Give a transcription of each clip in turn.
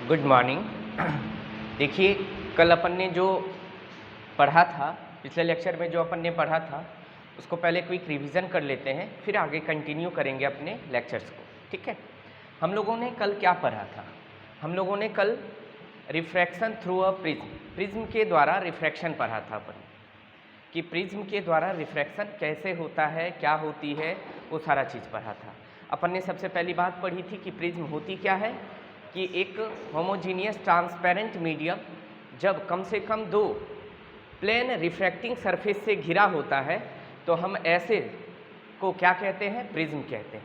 Good morning. देखिए, कल अपन ने जो पढ़ा था, पिछले लेक्चर में जो अपन ने पढ़ा था उसको पहले क्विक रिवीजन कर लेते हैं, फिर आगे कंटिन्यू करेंगे अपने लेक्चर्स को। ठीक है, हम लोगों ने कल क्या पढ़ा था? हम लोगों ने कल रिफ्रैक्शन थ्रू अ प्रिज्म के द्वारा रिफ्रैक्शन पढ़ा था अपन, कि प्रिज्म के द्वारा रिफ्रैक्शन कैसे होता है, क्या होती है, वो सारा चीज़ पढ़ा था। अपन ने सबसे पहली बात पढ़ी थी कि प्रिज्म होती क्या है, कि एक होमोजीनियस ट्रांसपेरेंट मीडियम जब कम से कम दो प्लेन रिफ्रैक्टिंग सरफेस से घिरा होता है तो हम ऐसे को क्या कहते हैं? प्रिज्म कहते हैं।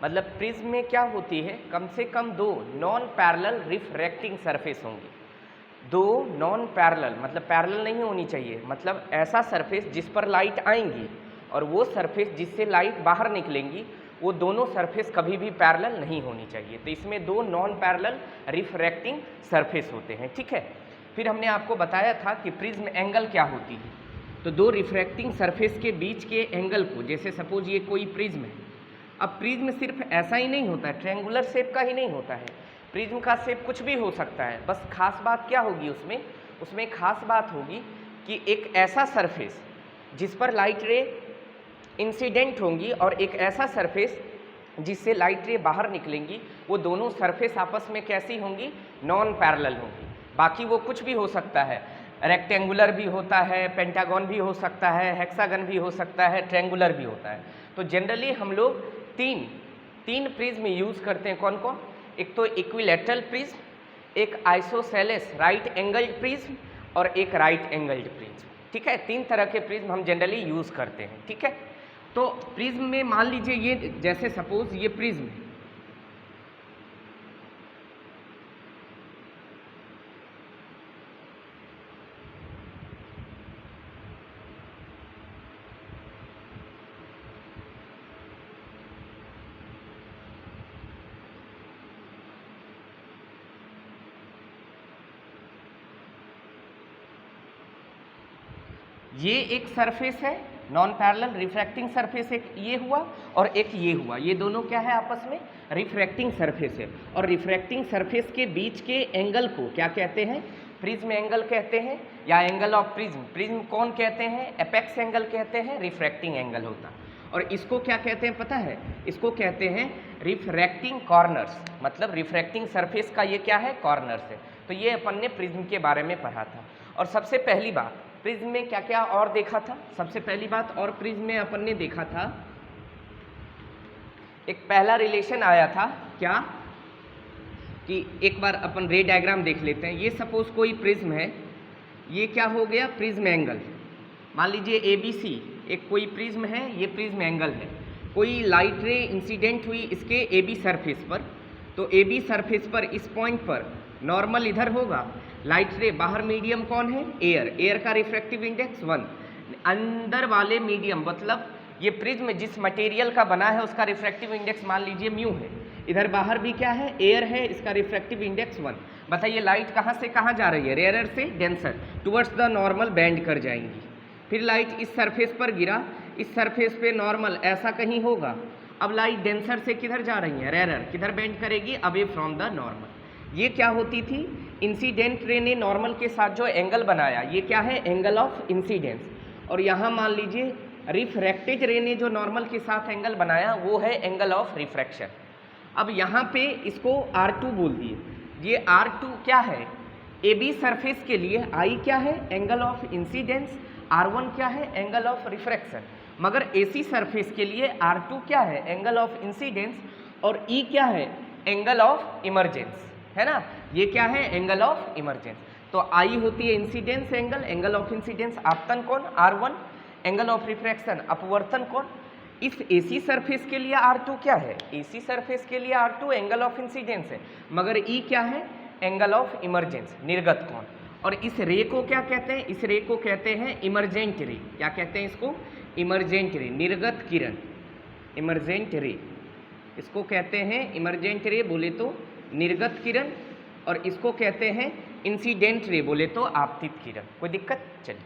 मतलब प्रिज्म में क्या होती है, कम से कम दो नॉन पैरेलल रिफ्रैक्टिंग सरफेस होंगी। दो नॉन पैरेलल मतलब पैरेलल नहीं होनी चाहिए, मतलब ऐसा सरफेस जिस पर लाइट आएंगी और वो सरफेस जिससे लाइट बाहर निकलेंगी, वो दोनों सरफेस कभी भी पैरेलल नहीं होनी चाहिए। तो इसमें दो नॉन पैरेलल रिफ्रैक्टिंग सरफेस होते हैं। ठीक है, फिर हमने आपको बताया था कि प्रिज्म एंगल क्या होती है। तो दो रिफ्रैक्टिंग सरफेस के बीच के एंगल को, जैसे सपोज ये कोई प्रिज्म है। अब प्रिज्म सिर्फ ऐसा ही नहीं होता है, ट्रायंगुलर शेप का ही नहीं होता है, प्रिज्म का शेप कुछ भी हो सकता है। बस खास बात क्या होगी उसमें खास बात होगी कि एक ऐसा सरफेस जिस पर लाइट रे इंसिडेंट होंगी और एक ऐसा सरफेस जिससे लाइट रे बाहर निकलेंगी, वो दोनों सरफेस आपस में कैसी होंगी? नॉन पैरेलल होंगी। बाकी वो कुछ भी हो सकता है, रेक्टेंगुलर भी होता है, पेंटागन भी हो सकता है, हेक्सागन भी हो सकता है, ट्रायंगुलर भी होता है। तो जनरली हम लोग तीन प्रिज्म यूज़ करते हैं। कौन कौन? एक तो इक्विलैटरल प्रिज्म, एक आइसोसेलेस राइट एंगल्ड प्रिज्म और एक राइट एंगल्ड प्रिज्म। ठीक है, तीन तरह के प्रिज्म हम जनरली यूज़ करते हैं। ठीक है, तो प्रिज्म में मान लीजिए ये, जैसे सपोज ये प्रिज्म है, ये एक सरफेस है नॉन पैरेलल रिफ्रैक्टिंग सरफेस, एक ये हुआ और एक ये हुआ। ये दोनों क्या है? आपस में रिफ्रैक्टिंग सरफेस है। और रिफ्रैक्टिंग सरफेस के बीच के एंगल को क्या कहते हैं? प्रिज्म एंगल कहते हैं, या एंगल ऑफ प्रिज्म। प्रिज्म कौन कहते हैं? एपेक्स एंगल कहते हैं, रिफ्रैक्टिंग एंगल होता है। और इसको क्या कहते हैं पता है? इसको कहते हैं रिफ्रैक्टिंग कॉर्नर्स। मतलब रिफ्रैक्टिंग सरफेस का ये क्या है? कॉर्नर्स है। तो ये अपन ने प्रिज्म के बारे में पढ़ा था। और सबसे पहली बात, प्रिज्म में क्या क्या और देखा था? सबसे पहली बात और प्रिज्म में अपन ने देखा था, एक पहला रिलेशन आया था क्या, कि एक बार अपन रे डायग्राम देख लेते हैं। ये सपोज कोई प्रिज्म है, ये क्या हो गया? Prism angle. मान लीजिए ABC एक कोई प्रिज्म है, ये प्रिज्म एंगल है। कोई लाइट रे इंसिडेंट हुई इसके AB सरफेस पर, तो AB सरफेस पर इस पॉइंट पर नॉर्मल इधर होगा, लाइट रे बाहर मीडियम कौन है? एयर। एयर का रिफ्रैक्टिव इंडेक्स 1। अंदर वाले मीडियम मतलब ये प्रिज्म जिस मटेरियल का बना है उसका रिफ्रैक्टिव इंडेक्स मान लीजिए म्यू है। इधर बाहर भी क्या है? एयर है, इसका रिफ्रैक्टिव इंडेक्स 1। बताइए लाइट कहाँ से कहाँ जा रही है? रेयरर से denser towards the normal bend कर जाएंगी। फिर लाइट इस सरफेस पर गिरा, इस सरफेस पे नॉर्मल ऐसा कहीं होगा। अब लाइट डेंसर से किधर जा रही है? रेयरर। किधर बेंड करेगी? Away from the normal. ये क्या होती थी? इंसिडेंट रे ने नॉर्मल के साथ जो एंगल बनाया, ये क्या है? Angle of incidence. और यहाँ मान लीजिए रिफ्रैक्टेड रे ने जो नॉर्मल के साथ एंगल बनाया, वो है एंगल ऑफ रिफ्रैक्शन। अब यहाँ पे इसको R2 बोल दिए। ये R2 क्या है? AB सरफेस के लिए I क्या है? Angle of incidence. R1 क्या है? Angle of refraction. मगर AC सरफेस के लिए R2 क्या है? Angle of incidence. और E क्या है? एंगल ऑफ इमरजेंस, है ना? ये क्या है? Angle of emergence. तो I होती है incidence angle, angle of incidence आपतन कोण R1, एंगल ऑफ रिफ्रैक्शन अपवर्तन कोण। इस AC सरफेस के लिए R2 क्या है? AC सरफेस के लिए R2 एंगल ऑफ इंसिडेंस है, मगर E क्या है? एंगल ऑफ इमरजेंस, निर्गत कोण। और इस रे को क्या कहते हैं? इस रे को कहते हैं इमरजेंट रे। क्या कहते हैं इसको? इमरजेंट रे, निर्गत किरण, इमरजेंट रे। इसको कहते हैं इमरजेंट रे बोले तो निर्गत किरण, और इसको कहते हैं इंसिडेंट रे बोले तो आपतित किरण। कोई दिक्कत? चलिए,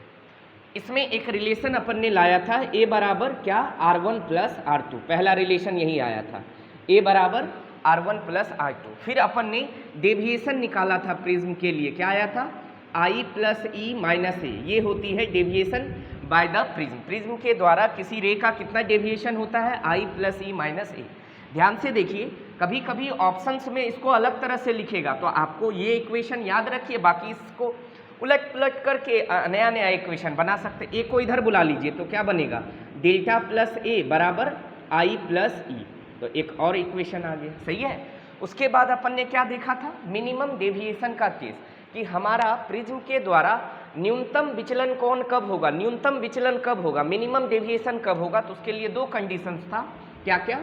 इसमें एक रिलेशन अपन ने लाया था, A बराबर क्या? R1 plus R2। पहला रिलेशन यही आया था, A बराबर R1 प्लस R2। फिर अपन ने डेविएशन निकाला था प्रिज्म के लिए, क्या आया था I प्लस E माइनस ए, ये होती है deviation by the prism. Prism के द्वारा किसी रे का कितना डेविएशन होता है I प्लस E माइनस ए। ध्यान से देखिए, कभी कभी ऑप्शंस में इसको अलग तरह से लिखेगा तो आपको ये इक्वेशन याद रखिए, बाकी इसको उलट पुलट करके नया नया इक्वेशन बना सकते। ए को इधर बुला लीजिए तो क्या बनेगा, डेल्टा प्लस ए बराबर I प्लस ई, तो एक और इक्वेशन आ गया, सही है। उसके बाद अपन ने क्या देखा था, मिनिमम डेविएशन का केस, कि हमारा प्रिज्म के द्वारा न्यूनतम विचलन कोण कब होगा, न्यूनतम विचलन कब होगा, मिनिमम डेविएशन कब होगा। तो उसके लिए दो कंडीशंस था, क्या क्या,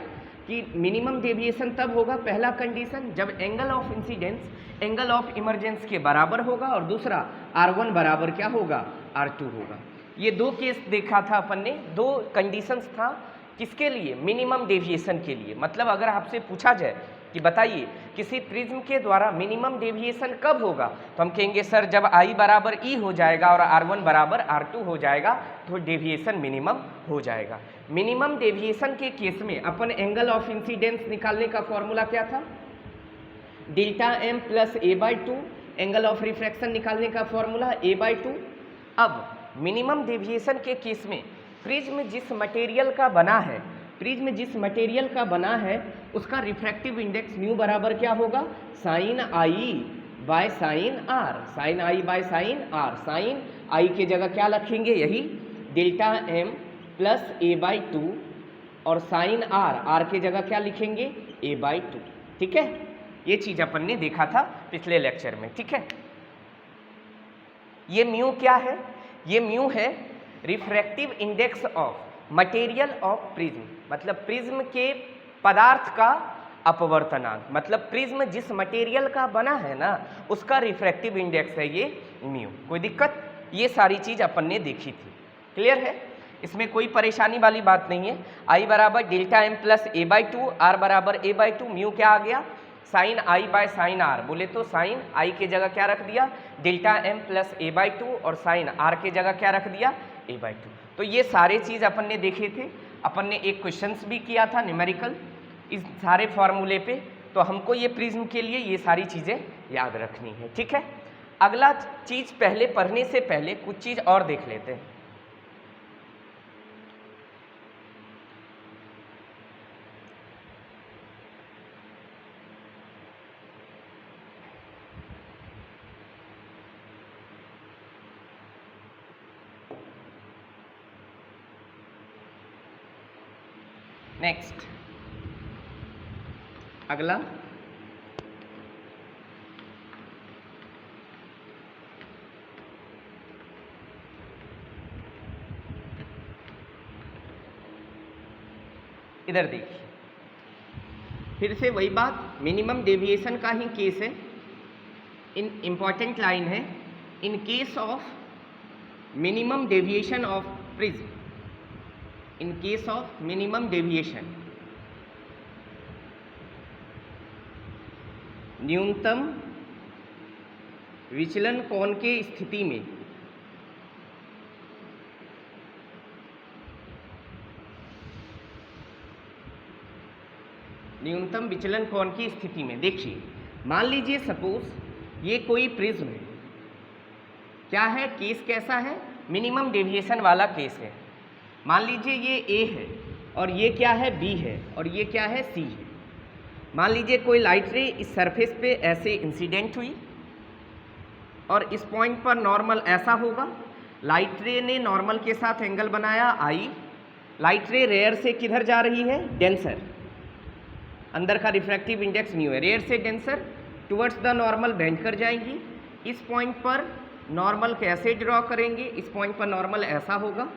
कि मिनिमम डेविएशन तब होगा, पहला कंडीशन जब angle of incidence angle of emergence के बराबर होगा, और दूसरा R1 बराबर क्या होगा, R2 होगा। ये दो केस देखा था अपन ने, दो कंडीशंस था किसके लिए, मिनिमम डेविएशन के लिए। मतलब अगर आपसे पूछा जाए कि बताइए किसी प्रिज्म के द्वारा मिनिमम डेविएशन कब होगा, तो हम कहेंगे सर जब I बराबर E हो जाएगा और R1 बराबर R2 हो जाएगा तो डेविएशन मिनिमम हो जाएगा। मिनिमम डेविएशन के केस में अपन एंगल ऑफ इंसिडेंस निकालने का फॉर्मूला क्या था, delta m plus a by to. Angle of refraction निकालने का फॉर्मूला a बाई टू। अब मिनिमम डेविएशन के केस में प्रिज्म जिस मटेरियल का बना है, प्रिज्म जिस मटेरियल का बना है उसका रिफ्रैक्टिव इंडेक्स न्यू बराबर क्या होगा, sine i by sine r, sine i by sine r. Sine i के जगह क्या रखेंगे, यही delta m plus a by two, और साइन आर, आर के जगह क्या लिखेंगे, a बाई टू। ठीक है, ये चीज अपन ने देखा था पिछले लेक्चर में। ठीक है, ये म्यू क्या है, ये म्यू है refractive index of material of prism, मतलब प्रिज्म के पदार्थ का अपवर्तनांक, मतलब प्रिज्म जिस मटेरियल का बना है ना उसका रिफ्रैक्टिव इंडेक्स है ये म्यू। कोई दिक्कत, ये सारी चीज अपन ने देखी थी, क्लियर है, इसमें कोई परेशानी वाली बात नहीं है। आई बराबर delta m plus a by two, r बराबर a बाई टू, म्यू क्या आ गया, sine i by sine r. बोले तो साइन आई के जगह क्या रख दिया, delta m plus a by two, और साइन आर के जगह क्या रख दिया, a बाई टू। तो ये सारे चीज अपन ने देखे थे, अपन ने एक क्वेश्चंस भी किया था न्यूमेरिकल इस सारे फॉर्मूले पे। तो हमको ये प्रिज्म के लिए ये सारी चीजें याद रखनी है। ठीक है, अगला चीज पहले पढ़ने से पहले कुछ चीज और देख लेते हैं। नेक्स्ट, अगला इधर देखिए, फिर से वही बात, मिनिमम डेविएशन का ही केस है। इन इंपॉर्टेंट लाइन है, इन case of minimum deviation of prism, in case of minimum deviation, न्यूनतम विचलन कोण के स्थिति में न्यूनतम विचलन कोण की स्थिति में, देखिए मान लीजिए सपोज ये कोई प्रिज्म है, क्या है केस, कैसा है, मिनिमम डेविएशन वाला केस है। मान लीजिए ये A है और ये क्या है, B है, और ये क्या है, C है। मान लीजिए कोई लाइट रे इस सरफेस पे ऐसे इंसिडेंट हुई और इस पॉइंट पर नॉर्मल ऐसा होगा, लाइट रे ने नॉर्मल के साथ एंगल बनाया I, लाइट रे रेयर से किधर जा रही है, डेंसर, अंदर का रिफ्रैक्टिव इंडेक्स न्यू है, रेयर से denser towards the normal bend कर जाएंगी। इस पॉइंट पर नॉर्मल कैसे ड्रॉ करेंगे, इस पॉइंट पर नॉर्मल ऐसा होगा।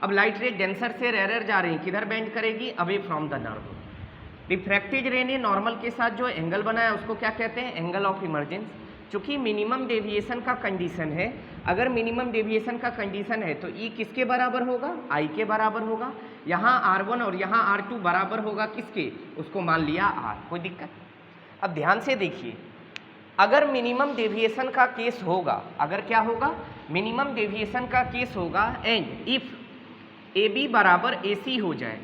अब लाइट रे डेंसर से रेयर जा रही है, किधर बेंड करेगी, away from the normal. Refracted रे ने नॉर्मल के साथ जो एंगल बनाया उसको क्या कहते हैं, एंगल ऑफ इमरजेंस। चूंकि मिनिमम डेविएशन का कंडीशन है, अगर मिनिमम डेविएशन का कंडीशन है तो ई किसके बराबर होगा, आई के बराबर होगा। यहाँ R1 और यहाँ R2 बराबर होगा किसके, उसको मान लिया R। कोई दिक्कत। अब ध्यान से देखिए, अगर मिनिमम डेविएशन का केस होगा, अगर क्या होगा, मिनिमम डेविएशन का केस होगा, एंड इफ AB बराबर AC हो जाए,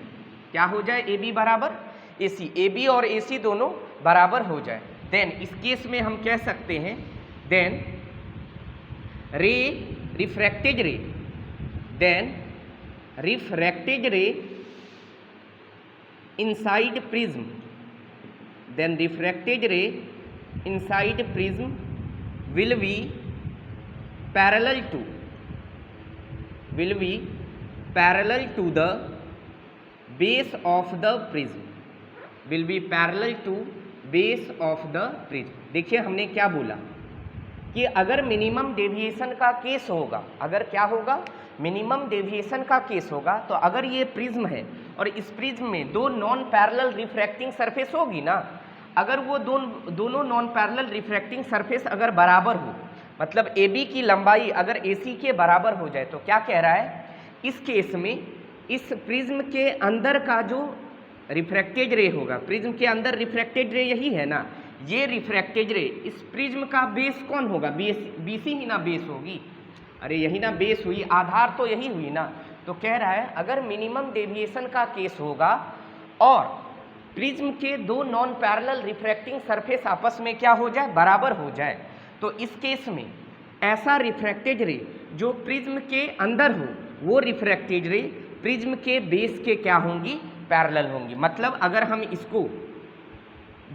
क्या हो जाए, AB बराबर AC, AB और AC दोनों बराबर हो जाए, देन इस केस में हम कह सकते हैं then ray refracted ray, then refracted ray inside prism, then refracted ray inside prism will be parallel to the base of the prism, will be parallel to base of the prism। देखिए हमने क्या बोला कि अगर minimum deviation का case होगा, अगर क्या होगा, मिनिमम डेविएशन का केस होगा, तो अगर ये प्रिज्म है और इस प्रिज्म में दो नॉन पैरेलल रिफ्रैक्टिंग सरफेस होगी ना, अगर वो दोनों नॉन पैरेलल रिफ्रैक्टिंग सरफेस अगर बराबर हो, मतलब AB की लंबाई अगर AC के बराबर हो जाए, तो क्या कह रहा है, इस केस में इस प्रिज्म के अंदर का जो रिफ्रैक्टेड रे होगा, प्रिज्म के अंदर रिफ्रैक्टेड रे यही है ना, ये रिफ्रैक्टेड रे इस प्रिज्म का बेस कौन होगा, BC ही ना बेस होगी, अरे यही ना बेस हुई, आधार तो यही हुई ना। तो कह रहा है अगर मिनिमम डेविएशन का केस होगा और प्रिज्म के दो नॉन पैरेलल रिफ्रैक्टिंग सरफेस आपस में क्या हो जाए, बराबर हो जाए, तो इस केस में ऐसा रिफ्रैक्टेड रे जो प्रिज्म के अंदर हो, वो रिफ्रैक्टेड रे प्रिज्म के बेस के क्या होंगी, पैरेलल होंगी। मतलब अगर हम इसको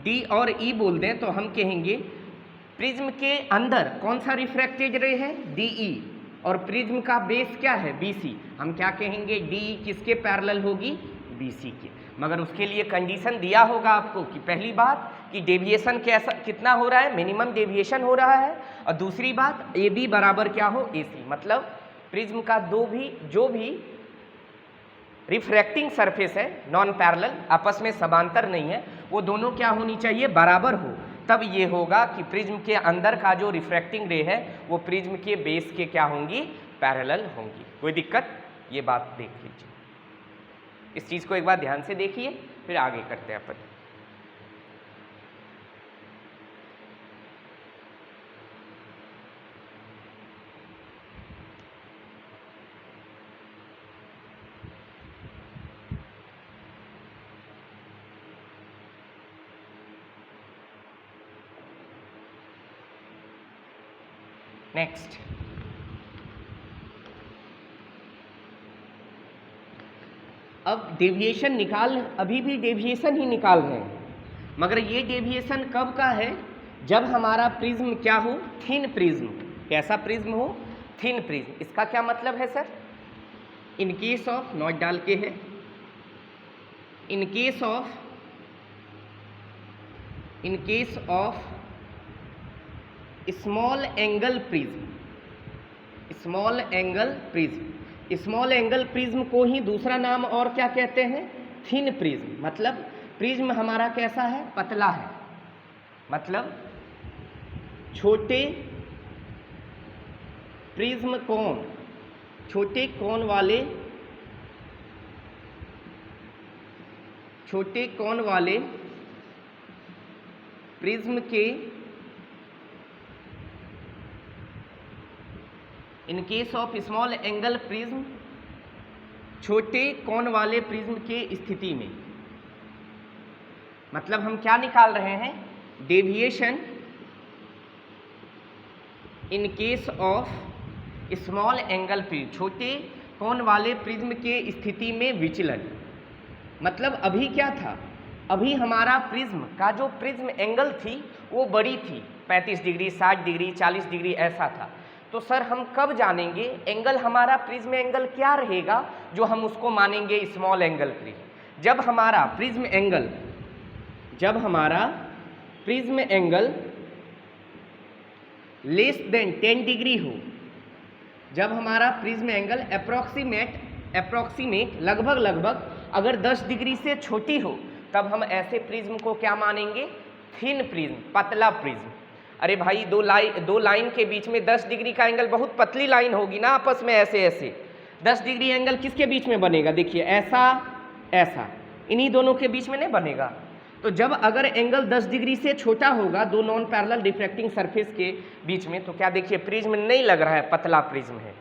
D और E बोल दें तो हम कहेंगे प्रिज्म के अंदर कौन सा रिफ्रैक्टेड रे है, DE, और प्रिज्म का बेस क्या है, BC। हम क्या कहेंगे, DE किसके पैरेलल होगी, BC के। मगर उसके लिए कंडीशन दिया होगा आपको कि पहली बात कि डेविएशन कैसा कितना हो रहा है, मिनिमम डेविएशन हो रहा है, और दूसरी बात AB बराबर क्या हो, AC। मतलब प्रिज्म का जो भी रिफ्रैक्टिंग सरफेस है नॉन पैरेलल, आपस में समांतर नहीं है, वो दोनों क्या होनी चाहिए, बराबर हो, तब ये होगा कि प्रिज्म के अंदर का जो रिफ्रैक्टिंग रे है वो प्रिज्म के बेस के क्या होंगी, पैरेलल होंगी। कोई दिक्कत, ये बात देख लीजिए, इस चीज़ को एक बार ध्यान से देखिए, फिर आगे करते हैं अपन। नेक्स्ट, अब डेविएशन अभी भी डेविएशन ही निकाल रहे हैं, मगर ये डेविएशन कब का है, जब हमारा प्रिज्म क्या हो, थिन प्रिज्म। कैसा प्रिज्म हो, थिन प्रिज्म। इसका क्या मतलब है sir, in case of, note डाल के है, इन case of small angle prism, small angle prism, small angle prism को ही दूसरा नाम और क्या कहते हैं, थिन प्रिज्म। मतलब प्रिज्म हमारा कैसा है, पतला है, मतलब छोटे प्रिज्म कोण, छोटे कोण वाले प्रिज्म के, इन case of small angle prism, छोटे कोण वाले प्रिज्म के स्थिति में, मतलब हम क्या निकाल रहे हैं, deviation in case of small angle prism, छोटे कोण वाले प्रिज्म के स्थिति में विचलन। मतलब अभी क्या था, अभी हमारा प्रिज्म का जो प्रिज्म एंगल थी वो बड़ी थी, 35 डिग्री, 60 डिग्री, 40 डिग्री ऐसा था। तो सर हम कब जानेंगे एंगल हमारा प्रिज्म एंगल क्या रहेगा जो हम उसको मानेंगे स्मॉल एंगल प्रिज्म, जब हमारा prism angle less than 10 degree हो, जब हमारा प्रिज्म एंगल अप्रोक्सीमेट लगभग अगर 10 डिग्री से छोटी हो, तब हम ऐसे प्रिज्म को क्या मानेंगे, थिन प्रिज्म, पतला प्रिज्म। अरे भाई दो लाइन के बीच में 10 डिग्री का एंगल, बहुत पतली लाइन होगी ना आपस में, ऐसे 10 डिग्री एंगल किसके बीच में बनेगा, देखिए ऐसा, इन्हीं दोनों के बीच में नहीं बनेगा। तो जब अगर एंगल 10 डिग्री से छोटा होगा दो नॉन पैरेलल रिफ्रैक्टिंग सरफेस के बीच में, तो क्या देखिए प्रिज्म नहीं लग रहा है, पतला प्रिज्म है।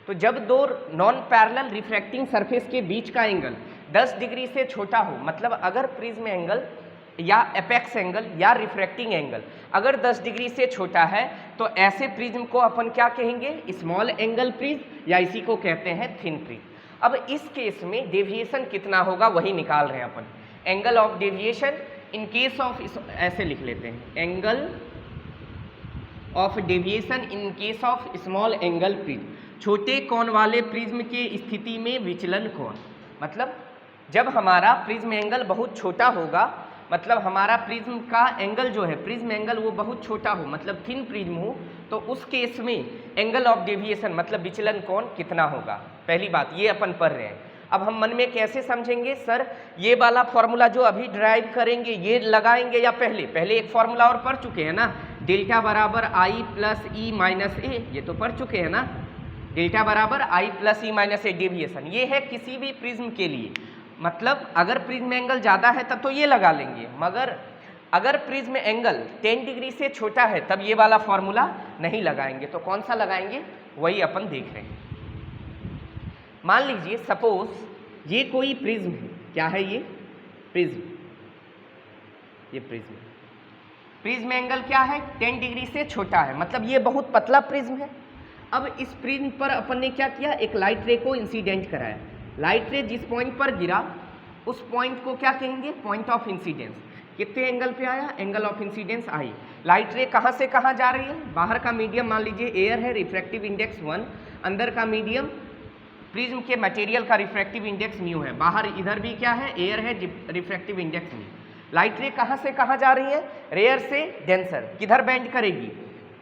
तो जब दो नॉन पैरेलल रिफ्रैक्टिंग सरफेस के बीच का एंगल 10 डिग्री से छोटा हो, मतलब अगर प्रिज्म एंगल या एपेक्स एंगल या रिफ्रैक्टिंग एंगल अगर 10 डिग्री से छोटा है तो ऐसे प्रिज्म को अपन क्या कहेंगे, स्मॉल एंगल प्रिज्म या इसी को कहते हैं थिन प्रिज्म। अब इस केस में डेविएशन कितना होगा वही निकाल रहे हैं अपन। Angle of deviation in case of, ऐसे लिख लेते हैं, angle of deviation in case of small angle prism, छोटे कोण वाले प्रिज्म की स्थिति में विचलन कोण। मतलब जब हमारा प्रिज्म एंगल बहुत छोटा होगा, मतलब हमारा प्रिज्म का एंगल जो है, प्रिज्म एंगल वो बहुत छोटा हो, मतलब थिन प्रिज्म हो, तो उस केस में एंगल ऑफ डेविएशन मतलब विचलन कोण कितना होगा। पहली बात ये अपन पढ़ रहे हैं। अब हम मन में कैसे समझेंगे, सर ये वाला फॉर्मूला जो अभी ड्राइव करेंगे ये लगाएंगे या पहले एक फॉर्मूला और पढ़ चुके हैं ना, डेल्टा बराबर आई प्लस ई माइनस ए, ये तो पढ़ चुके हैं ना, डेल्टा बराबर आई प्लस ई माइनस ए डेविएशन। ये है किसी भी प्रिज्म के लिए, मतलब अगर प्रिज्म एंगल ज़्यादा है तब तो ये लगा लेंगे, मगर अगर प्रिज्म एंगल 10 डिग्री से छोटा है तब ये वाला फॉर्मूला नहीं लगाएंगे। तो कौन सा लगाएंगे वही अपन देख रहे हैं। मान लीजिए सपोज ये कोई प्रिज्म है, क्या है ये प्रिज्म, ये प्रिज्म एंगल क्या है 10 डिग्री से छोटा है, मतलब ये बहुत पतला प्रिज्म है। अब इस प्रिज्म पर अपन ने क्या किया, एक लाइट रे को इंसिडेंट कराया। लाइट रे जिस पॉइंट पर गिरा उस पॉइंट को क्या कहेंगे, पॉइंट ऑफ इंसिडेंस। कितने एंगल पे आया, angle of incidence I. Light रे कहाँ से कहाँ जा रही है, बाहर का मीडियम मान लीजिए एयर है, रिफ्रैक्टिव इंडेक्स 1, अंदर का मीडियम प्रिज्म के मटेरियल का रिफ्रैक्टिव इंडेक्स म्यू है, बाहर इधर भी क्या है एयर है, रिफ्रैक्टिव इंडेक्स म्यू। लाइट रे कहाँ से कहाँ जा रही है, रेयर से डेंसर, किधर बेंड करेगी,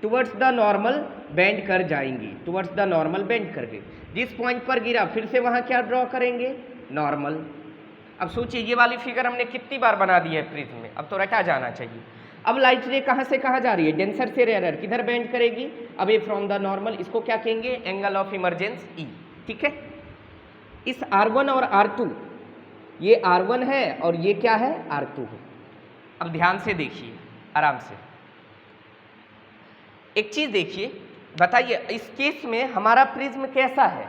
टुवर्ड्स द नॉर्मल बेंड कर जाएंगी, टुवर्ड्स द नॉर्मल बेंड करके। जिस पॉइंट पर गिरा फिर से वहाँ क्या ड्रॉ करेंगे, नॉर्मल। अब सोचिए ये वाली फिगर हमने कितनी बार बना दी है प्रिज्म में, अब तो रटा जाना चाहिए। अब लाइट रे कहाँ से कहाँ जा रही है, डेंसर से रेयर, किधर बेंड करेगी, अवे फ्रॉम द नॉर्मल, इसको क्या कहेंगे, एंगल ऑफ इमरजेंस ई। ठीक है, इस R1 और R2, ये R1 है और ये क्या है R2 है। अब ध्यान से देखिए आराम से, एक चीज देखिए, बताइए इस केस में हमारा प्रिज्म कैसा है,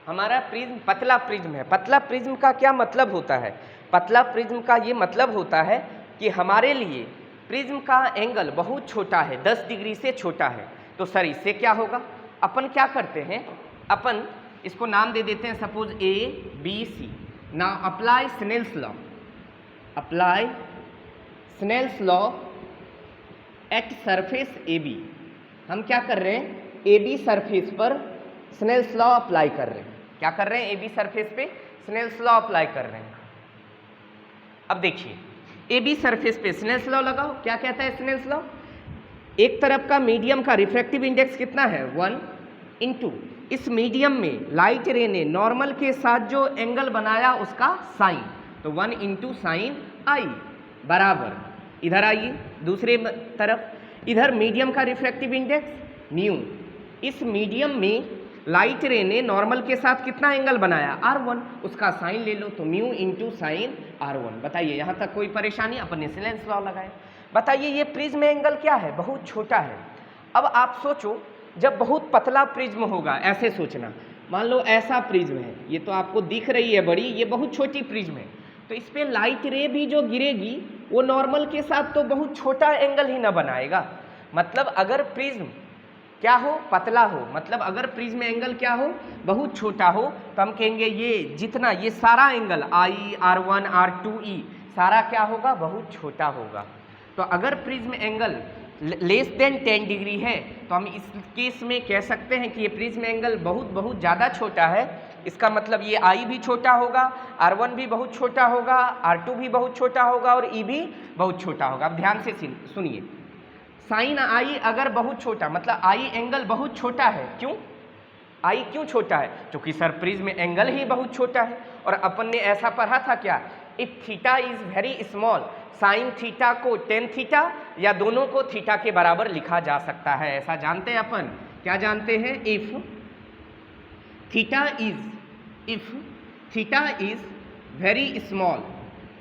हमारा प्रिज्म पतला प्रिज्म है। पतला प्रिज्म का क्या मतलब होता है, पतला प्रिज्म का ये मतलब होता है कि हमारे लिए प्रिज्म का एंगल बहुत छोटा है, 10 डिग्री से छोटा है। तो सर इससे क्या होगा, अपन क्या करते हैं, अपन इसको नाम दे देते हैं suppose a b c. Now apply Snell's law, apply Snell's law at surface a b. हम क्या कर रहे हैं, ए बी सरफेस पर स्नेल्स लॉ अप्लाई कर रहे हैं। क्या कर रहे हैं, ए बी सरफेस पे स्नेल्स लॉ अप्लाई कर रहे हैं। अब देखिए ए बी सरफेस पे स्नेल्स लॉ लगाओ, क्या कहता है स्नेल्स लॉ, एक तरफ का मीडियम का रिफ्रैक्टिव इंडेक्स कितना है 1 इंटू इस मीडियम में लाइट रे ने नॉर्मल के साथ जो एंगल बनाया उसका साइन, तो 1 इंटू साइन आई बराबर, इधर आइए दूसरे तरफ, इधर मीडियम का रिफ्रैक्टिव इंडेक्स म्यू, इस मीडियम में लाइट रे ने नॉर्मल के साथ कितना एंगल बनाया R1, उसका साइन ले लो, तो म्यू इंटू साइन R1। बताइए यहाँ तक कोई परेशानी, अपन ने स्नेल्स लॉ लगाया। बताइए ये प्रिज्म एंगल क्या है, बहुत छोटा है। अब आप सोचो जब बहुत पतला प्रिज्म होगा, ऐसे सोचना, मान लो ऐसा प्रिज्म है, ये तो आपको दिख रही है बड़ी, ये बहुत छोटी प्रिज्म है, तो इस पे लाइट रे भी जो गिरेगी वो नॉर्मल के साथ तो बहुत छोटा एंगल ही ना बनाएगा। मतलब अगर प्रिज्म क्या हो, पतला हो, मतलब अगर प्रिज्म एंगल क्या हो, बहुत छोटा हो, तो हम कहेंगे ये जितना ये सारा एंगल आई R1 R2E सारा क्या होगा, बहुत छोटा होगा। तो अगर prism angle less than 10 degree है तो हम इस केस में कह सकते हैं कि ये प्रिज्म एंगल बहुत बहुत ज़्यादा छोटा है। इसका मतलब ये I भी छोटा होगा, R1 भी बहुत छोटा होगा, R2 भी बहुत छोटा होगा और E भी बहुत छोटा होगा। अब ध्यान से सुनिए, साइन I अगर बहुत छोटा, मतलब I एंगल बहुत छोटा है, क्यों I क्यों छोटा है, क्योंकि सर प्रिज्म एंगल ही बहुत छोटा है। और अपन ने ऐसा पढ़ा था क्या, if theta is very small, sine theta को टेन थीटा या दोनों को थीटा के बराबर लिखा जा सकता है, ऐसा जानते हैं अपन। क्या जानते हैं, if theta is very small,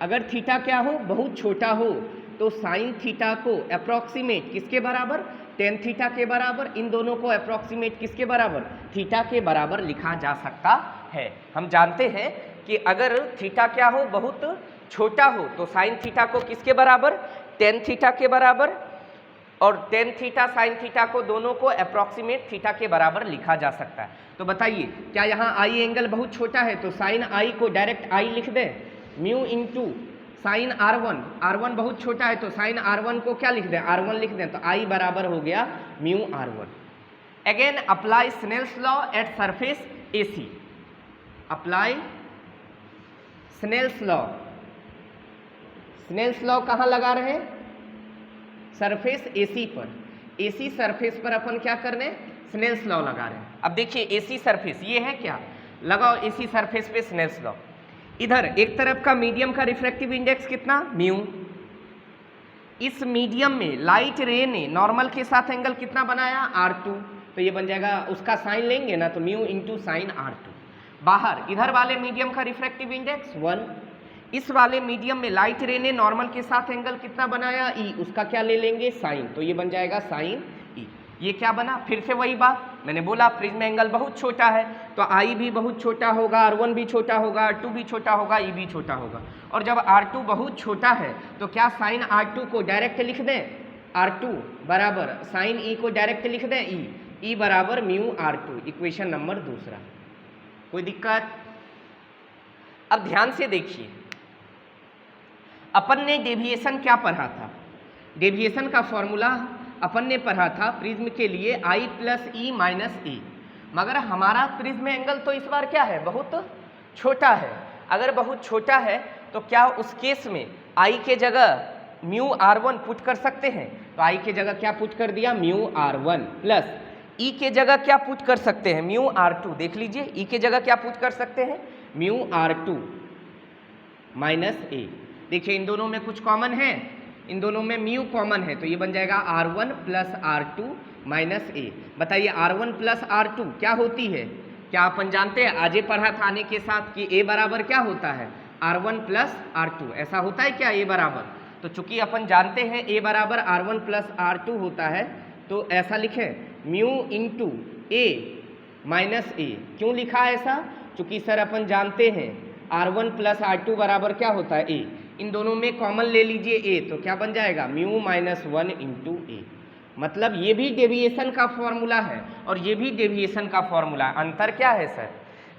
अगर थीटा क्या हो, बहुत छोटा हो, तो साइन थीटा को अप्रॉक्सीमेट किसके बराबर, टेन थीटा के बराबर, इन दोनों को अप्रॉक्सीमेट किसके बराबर, थीटा के बराबर लिखा जा सकता है। हम जानते हैं कि अगर थीटा क्या हो, बहुत छोटा हो, तो साइन थीटा को किसके बराबर, टेन थीटा के बराबर, और टेन थीटा साइन थीटा को दोनों को अप्रॉक्सीमेट थीटा के बराबर लिखा जा सकता है। तो बताइए क्या यहाँ आई एंगल बहुत छोटा है तो साइन आई को डायरेक्ट आई लिख दें, mu into sine R1, R1 बहुत छोटा है तो साइन R1 को क्या लिख दें, R1 लिख दें, तो आई बराबर हो गया mu R1। Again apply Snell's law at surface AC, apply Snell's law, Snell's law कहाँ लगा रहे हैं, सरफेस AC पर, AC सरफेस पर अपन क्या कर रहे हैं, स्नेल्स लॉ लगा रहे हैं। अब देखिए AC सरफेस ये है क्या, लगाओ AC सरफेस पे स्नेल्स लॉ। इधर एक तरफ का मीडियम का रिफ्रैक्टिव इंडेक्स कितना, म्यू, इस मीडियम में लाइट रे ने नॉर्मल के साथ एंगल कितना बनाया, R2, तो ये बन जाएगा, उसका साइन लेंगे ना तो म्यू इंटू साइन R2। बाहर इधर वाले मीडियम का रिफ्रैक्टिव इंडेक्स 1, इस वाले मीडियम में लाइट रे ने नॉर्मल के साथ एंगल कितना बनाया, E, उसका क्या ले लेंगे, साइन, तो ये बन जाएगा साइन E। ये क्या बना, फिर से वही बात मैंने बोला, प्रिज्म एंगल बहुत छोटा है तो I भी बहुत छोटा होगा, R1 भी छोटा होगा, R2 भी छोटा होगा, E भी छोटा होगा, और जब R2 बहुत छोटा है तो क्या साइन R2 को डायरेक्ट लिख दें, R2 बराबर साइन E को डायरेक्ट लिख दें, E बराबर म्यू R2, इक्वेशन नंबर दूसरा। कोई दिक्कत? अब ध्यान से देखिए, अपन ने डेविएशन क्या पढ़ा था, डेविएशन का फॉर्मूला अपन ने पढ़ा था प्रिज्म के लिए I plus E minus E, मगर हमारा प्रिज्म एंगल तो इस बार क्या है, बहुत छोटा है। अगर बहुत छोटा है तो क्या उस केस में I के जगह म्यू R1 पुट कर सकते हैं, तो I के जगह क्या पुट कर दिया, म्यू R1, प्लस E के जगह क्या पुट कर सकते हैं, म्यू R2, देख लीजिए E के जगह क्या पुट कर सकते हैं, म्यू R2 माइनस A। देखिए इन दोनों में कुछ कॉमन है, इन दोनों में म्यू कॉमन है, तो ये बन जाएगा R1 plus R2 minus A। बताइए R1 प्लस R2 क्या होती है, क्या अपन जानते हैं, आज पढ़ा था आने के साथ कि A बराबर क्या होता है, R1 प्लस R2, ऐसा होता है क्या A बराबर, तो चूंकि अपन जानते हैं A बराबर R1 प्लस R2 होता है तो ऐसा लिखें mu into A minus A। क्यों लिखा है ऐसा, चूंकि सर अपन जानते हैं R1 प्लस R2 बराबर क्या होता है A, इन दोनों में कॉमन ले लीजिए A, तो क्या बन जाएगा म्यू माइनस 1 इंटू A। मतलब ये भी डेविएशन का फॉर्मूला है और ये भी डेविएशन का फॉर्मूला है। अंतर क्या है सर,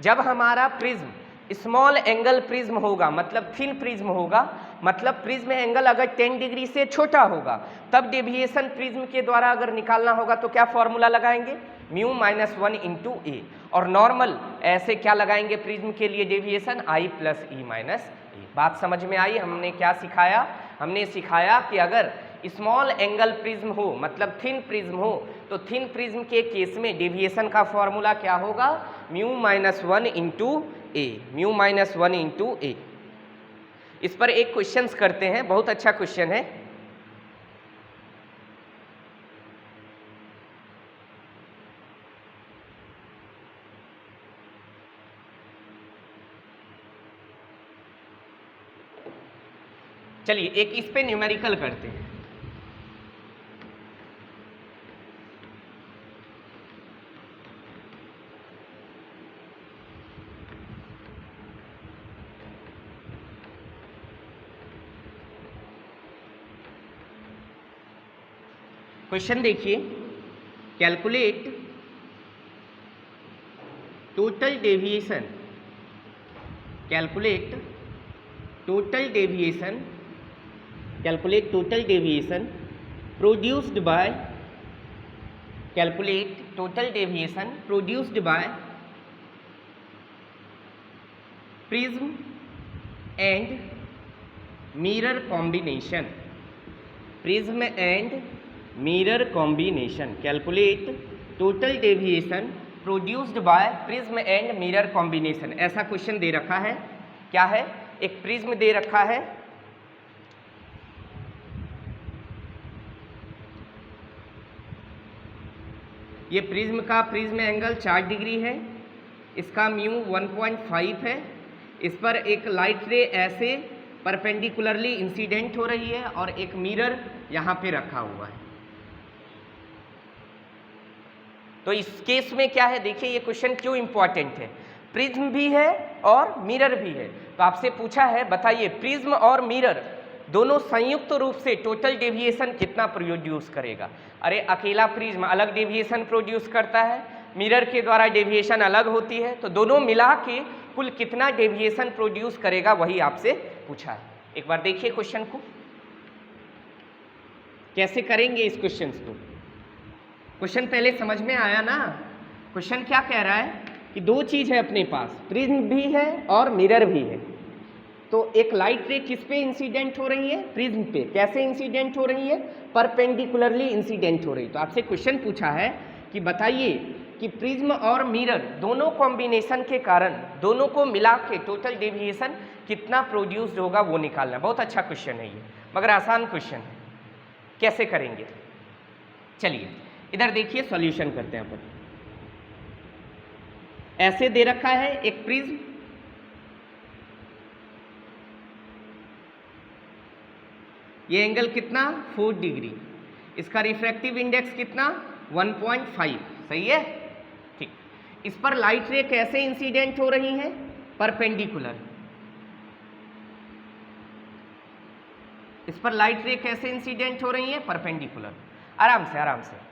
जब हमारा प्रिज्म स्मॉल एंगल प्रिज्म होगा, मतलब थिन प्रिज्म होगा, मतलब प्रिज्म एंगल अगर 10 डिग्री से छोटा होगा, तब डेविएशन प्रिज्म के द्वारा अगर निकालना होगा तो क्या फॉर्मूला लगाएंगे, म्यू माइनस 1 इंटू A, और नॉर्मल ऐसे क्या लगाएंगे प्रिज्म के लिए deviation, I plus E minus A। बात समझ में आई, हमने क्या सिखाया, हमने सिखाया कि अगर स्मॉल एंगल प्रिज्म हो, मतलब थिन प्रिज्म हो, तो थिन प्रिज्म के केस में डेविएशन का फॉर्मूला क्या होगा, mu minus 1 into A, mu minus 1 into A। इस पर एक क्वेश्चंस करते हैं, बहुत अच्छा क्वेश्चन है। चलिए एक इस पे न्यूमेरिकल करते हैं। क्वेश्चन देखिए, calculate total deviation, calculate total deviation, calculate total deviation produced by, calculate total deviation produced by prism and mirror combination, prism and mirror combination, calculate total deviation produced by prism and mirror combination। ऐसा question दे रखा है, क्या है, एक prism दे रखा है, ये prism angle 4 degree है, इसका म्यू 1.5 है, इस पर एक लाइट रे ऐसे परपेंडिकुलरली इंसिडेंट हो रही है और एक मिरर यहाँ पे रखा हुआ है। तो इस केस में क्या है, देखिए ये क्वेश्चन क्यों इंपॉर्टेंट है, प्रिज्म भी है और मिरर भी है। तो आपसे पूछा है बताइए प्रिज्म और मिरर दोनों संयुक्त रूप से टोटल डेविएशन कितना प्रोड्यूस करेगा। अरे अकेला प्रिज्म अलग डेविएशन प्रोड्यूस करता है, मिरर के द्वारा डेविएशन अलग होती है, तो दोनों मिला के कुल कितना डेविएशन प्रोड्यूस करेगा वही आपसे पूछा है। एक बार देखिए क्वेश्चन को कैसे करेंगे इस क्वेश्चन को। क्वेश्चन पहले समझ में आया ना। क्वेश्चन क्या कह रहा है कि दो चीज है अपने पास, प्रिज्म भी है और मिरर भी है। तो एक लाइट रे किस पे इंसिडेंट हो रही है, प्रिज्म पे। कैसे इंसिडेंट हो रही है, परपेंडिकुलरली इंसिडेंट हो रही है। तो आपसे क्वेश्चन पूछा है कि बताइए कि प्रिज्म और मिरर दोनों कॉम्बिनेशन के कारण दोनों को मिला के टोटल डेविएशन कितना प्रोड्यूस्ड होगा वो निकालना। बहुत अच्छा क्वेश्चन है ये, मगर आसान क्वेश्चन है। कैसे करेंगे, चलिए इधर देखिए सॉल्यूशन करते हैं अपन। ऐसे दे रखा है एक प्रिज्म, ये एंगल कितना 4 डिग्री, इसका रिफ्रैक्टिव इंडेक्स कितना 1.5, सही है, ठीक। इस पर लाइट रे कैसे इंसिडेंट हो रही है, परपेंडिकुलर। इस पर लाइट रे कैसे इंसिडेंट हो रही है, परपेंडिकुलर। आराम से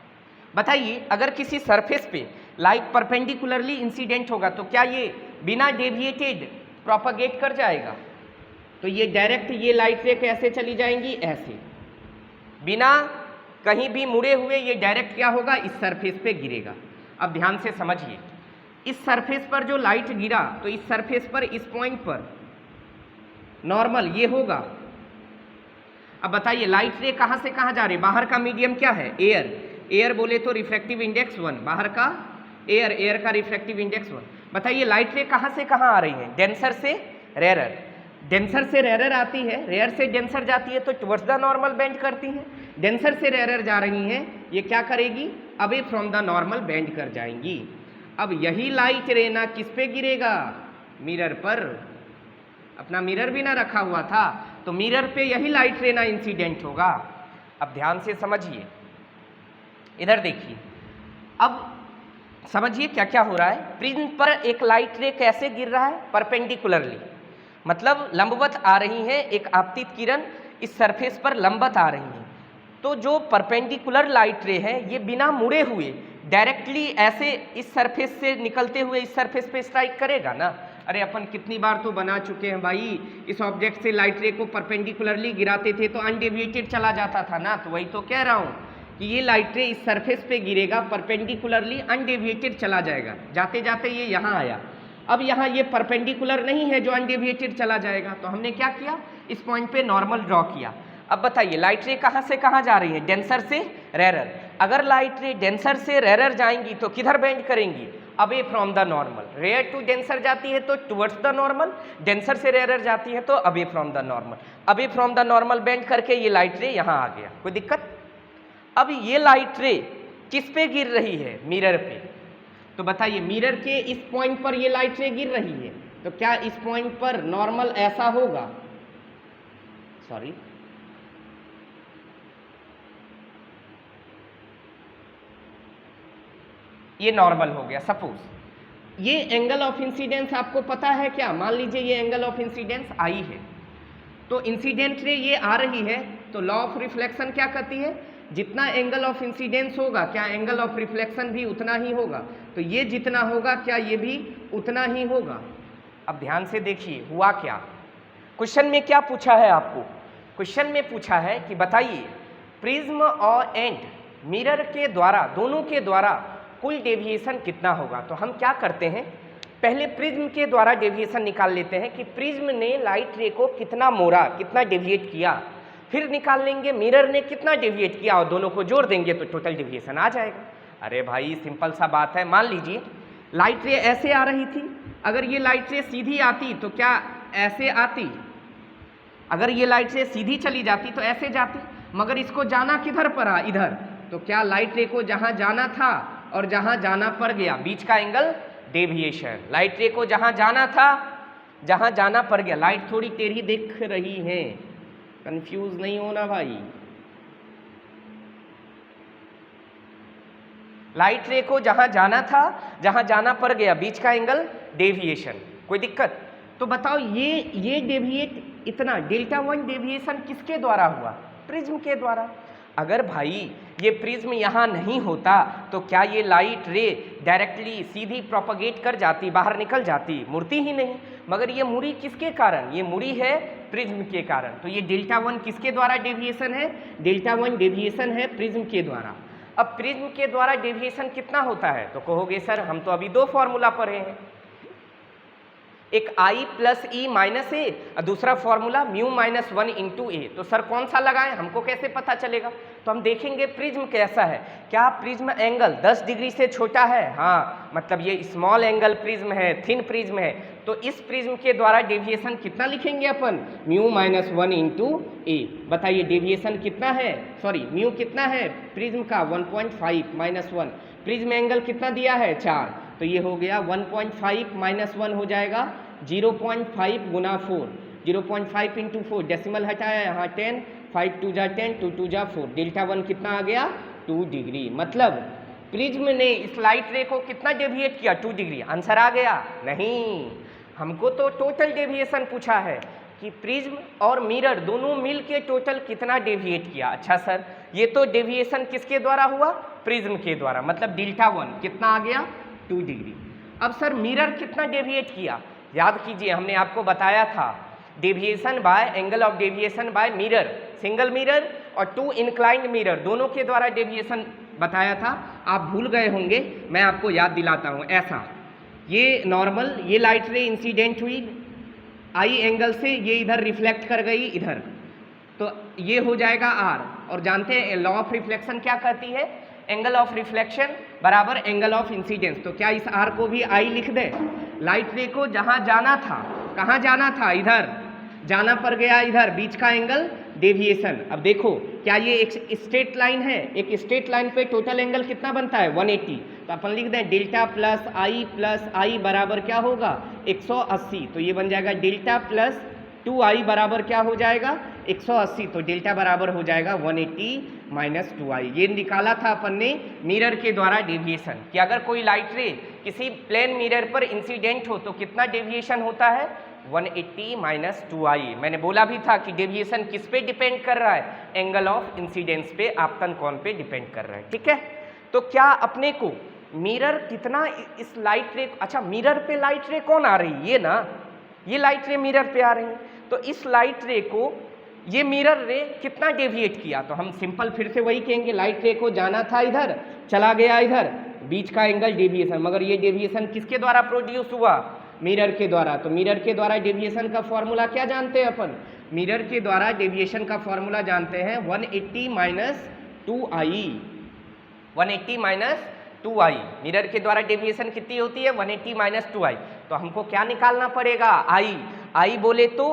बताइए अगर किसी सरफेस पे लाइट परपेंडिकुलरली इंसिडेंट होगा तो क्या ये बिना डेविएटेड प्रोपगेट कर जाएगा। तो ये डायरेक्ट ये लाइट रे कैसे चली जाएंगी, ऐसे बिना कहीं भी मुड़े हुए ये डायरेक्ट क्या होगा, इस सरफेस पे गिरेगा। अब ध्यान से समझिए, इस सरफेस पर जो लाइट गिरा तो इस सरफेस पर इस पॉइंट पर नॉर्मल ये होगा। अब बताइए लाइट रे कहाँ से कहाँ जा रही है, बाहर का मीडियम क्या है, एयर बोले तो रिफ्रैक्टिव इंडेक्स 1, बाहर का एयर का रिफ्रैक्टिव इंडेक्स 1। बताइए लाइट रे कहाँ से कहाँ आ रही है, डेंसर से रेरर, डेंसर से रेरर आती है, रेयर से डेंसर जाती है तो टुवर्ड्स द नॉर्मल बेंड करती है। डेंसर से रेरर जा रही हैं, ये क्या करेगी, away from the normal bend कर जाएंगी। अब यही लाइट रे ना किस पे गिरेगा, मिरर पर। अपना मिरर भी ना रखा हुआ था तो मिरर पे यही लाइट रे ना इंसिडेंट होगा। अब ध्यान से समझिए, इधर देखिए, अब समझिए क्या क्या हो रहा है। प्रिज्म पर एक लाइट रे कैसे गिर रहा है, परपेंडिकुलरली, मतलब लंबवत आ रही है, एक आपतित किरण इस सरफेस पर लंबवत आ रही है। तो जो परपेंडिकुलर लाइट रे है ये बिना मुड़े हुए डायरेक्टली ऐसे इस सरफेस से निकलते हुए इस सरफेस पे स्ट्राइक करेगा ना। अरे अपन कितनी बार तो बना चुके हैं भाई, इस ऑब्जेक्ट से लाइट रे को परपेंडिकुलरली गिराते थे तो अनडेविएटेड चला जाता था ना। तो वही तो कह रहा हूँ कि ये लाइट रे इस सरफेस पे गिरेगा, परपेंडिकुलरली अनडेविएटेड चला जाएगा, जाते जाते ये यहाँ आया। अब यहाँ ये परपेंडिकुलर नहीं है जो अनडेविएटेड चला जाएगा, तो हमने क्या किया, इस पॉइंट पे नॉर्मल ड्रॉ किया। अब बताइए लाइट रे कहाँ से कहाँ जा रही है, डेंसर से रेरर। अगर लाइट रे डेंसर से रेरर जाएंगी तो किधर बेंड करेंगी, away from the normal. Rare to denser जाती है तो टुवर्ड्स द नॉर्मल, डेंसर से रेरर जाती है तो away from the normal. Away from the normal bend करके ये लाइट रे यहाँ आ गया, कोई दिक्कत। अब ये लाइट रे किस पे गिर रही है, मिरर पे। तो बताइए मिरर के इस पॉइंट पर ये लाइट रे गिर रही है तो क्या इस पॉइंट पर नॉर्मल ऐसा होगा, सॉरी ये नॉर्मल हो गया। सपोज ये एंगल ऑफ इंसिडेंस आपको पता है क्या, मान लीजिए ये एंगल ऑफ इंसिडेंस आई है, तो इंसिडेंट रे ये आ रही है, तो लॉ ऑफ रिफ्लेक्शन क्या कहती है, जितना एंगल ऑफ इंसिडेंस होगा क्या एंगल ऑफ रिफ्लेक्शन भी उतना ही होगा। तो ये जितना होगा क्या ये भी उतना ही होगा। अब ध्यान से देखिए हुआ क्या, क्वेश्चन में क्या पूछा है आपको, क्वेश्चन में पूछा है कि बताइए प्रिज्म और एंड मिरर के द्वारा, दोनों के द्वारा कुल डेविएशन कितना होगा। तो हम क्या करते हैं, पहले प्रिज्म के द्वारा डेविएशन निकाल लेते हैं कि प्रिज्म ने लाइट रे को कितना मोड़ा, कितना डेविएट किया। फिर निकाल लेंगे मिरर ने कितना डेविएट किया और दोनों को जोड़ देंगे तो टोटल डेविएशन आ जाएगा। अरे भाई सिंपल सा बात है, मान लीजिए लाइट रे ऐसे आ रही थी, अगर ये लाइट रे सीधी आती तो क्या ऐसे आती, अगर ये लाइट रे सीधी चली जाती तो ऐसे जाती, मगर इसको जाना किधर पड़ा, इधर। तो क्या लाइट रे को जहाँ जाना था और जहाँ जाना पड़ गया, बीच का एंगल डेविएशन। लाइट रे को जहाँ जाना था जहां जाना पड़ गया, लाइट थोड़ी टेढ़ी दिख रही है, कंफ्यूज नहीं होना भाई। लाइट रे को जहां जाना था, जहां जाना पड़ गया, बीच का एंगल डेविएशन, कोई दिक्कत? तो बताओ ये डेविएट इतना, डेल्टा वन डेविएशन किसके द्वारा हुआ? प्रिज्म के द्वारा। अगर भाई ये प्रिज्म यहाँ नहीं होता तो क्या ये लाइट रे डायरेक्टली सीधी प्रोपगेट कर जाती, बाहर निकल जाती? मुड़ती ही नहीं। मगर ये मुड़ी किसके कारण? ये मुड़ी है प्रिज्म के कारण। तो ये डेल्टा वन किसके द्वारा डेविएशन है? डेल्टा वन डेविएशन है प्रिज्म के द्वारा। अब प्रिज्म के द्वारा डेविएशन कितना होता है? तो कहोगे सर हम तो अभी दो फॉर्मूला पढ़े हैं, एक I plus e minus a और दूसरा formula mu minus one into a. तो सर कौन सा लगाएं, हमको कैसे पता चलेगा? तो हम देखेंगे प्रिज्म कैसा है। क्या प्रिज्म एंगल 10 डिग्री से छोटा है? हाँ, मतलब ये स्मॉल एंगल प्रिज्म है, थिन प्रिज्म है। तो इस प्रिज्म के द्वारा डेविएशन कितना लिखेंगे अपन? म्यू माइनस वन इंटू ए। बताइए डेविएशन कितना है, सॉरी म्यू कितना है प्रिज्म का? 1.5 माइनस वन। प्रिज्म एंगल कितना दिया है? 4। तो ये हो गया 1.5 माइनस 1 हो जाएगा 0.5 गुना 4, 0.5 इंटू 4, डेसिमल हटाया यहाँ 10, 5 टू जा 10, 2 टू जा 4, डेल्टा वन कितना आ गया? 2 डिग्री। मतलब प्रिज्म ने इस लाइट रे को कितना डेविएट किया? 2 डिग्री। आंसर आ गया? नहीं, हमको तो टोटल डेविएशन पूछा है कि प्रिज्म और मिरर दोनों मिल के टोटल कितना डेविएट किया। अच्छा सर, ये तो डेविएशन किसके द्वारा हुआ? प्रिज्म के द्वारा, मतलब डेल्टा वन कितना आ गया? 2 डिग्री। अब सर मिरर कितना डेविएट किया? याद कीजिए, हमने आपको बताया था deviation by angle of deviation by mirror, single mirror और 2 इंक्लाइंड मिरर दोनों के द्वारा डेविएशन बताया था। आप भूल गए होंगे, मैं आपको याद दिलाता हूँ। ऐसा, ये नॉर्मल, ये लाइट रे इंसिडेंट हुई आई एंगल से, ये इधर रिफ्लेक्ट कर गई इधर, तो ये हो जाएगा R। और जानते हैं लॉ ऑफ रिफ्लेक्शन क्या कहती है? एंगल ऑफ रिफ्लेक्शन बराबर एंगल ऑफ इंसिडेंस। तो क्या इस R को भी I लिख दें? लाइट रे को जहां जाना था, कहां जाना था? इधर जाना पड़ गया, इधर बीच का एंगल डेविएशन। अब देखो, क्या ये एक स्ट्रेट लाइन है? एक स्ट्रेट लाइन पे टोटल एंगल कितना बनता है? 180। तो अपन लिख दें डेल्टा प्लस आई बराबर क्या होगा? 180। तो ये बन जाएगा डेल्टा प्लस 2i बराबर क्या हो जाएगा? 180। तो डेल्टा बराबर हो जाएगा 180 माइनस 2i। ये निकाला था अपन ने मिरर के द्वारा डेविएशन, कि अगर कोई लाइट रे किसी प्लेन मिरर पर इंसिडेंट हो तो कितना डेविएशन होता है? 180 माइनस 2i। मैंने बोला भी था कि डेविएशन किस पे डिपेंड कर रहा है? एंगल ऑफ इंसिडेंस पे, आपतन कोण पे डिपेंड कर रहा है। ठीक है, तो क्या अपने को मिरर कितना इस लाइट रे, अच्छा मिरर पे लाइट रे कौन आ रही है? ये ना, ये लाइट रे मिरर पे आ रही है। तो इस लाइट रे को ये मिरर रे कितना डेविएट किया? तो हम सिंपल फिर से वही कहेंगे, लाइट रे को जाना था इधर, चला गया इधर, बीच का एंगल डेविएशन। मगर ये डेविएशन किसके द्वारा प्रोड्यूस हुआ? मिरर के द्वारा। तो मिरर के द्वारा डेविएशन का फॉर्मूला क्या जानते हैं अपन? मिरर के द्वारा डेविएशन का फॉर्मूला जानते हैं 180 minus 2i। 180 minus 2i। Mirror के द्वारा डेविएशन कितनी होती है? 180 माइनस 2i। तो हमको क्या निकालना पड़ेगा? i बोले तो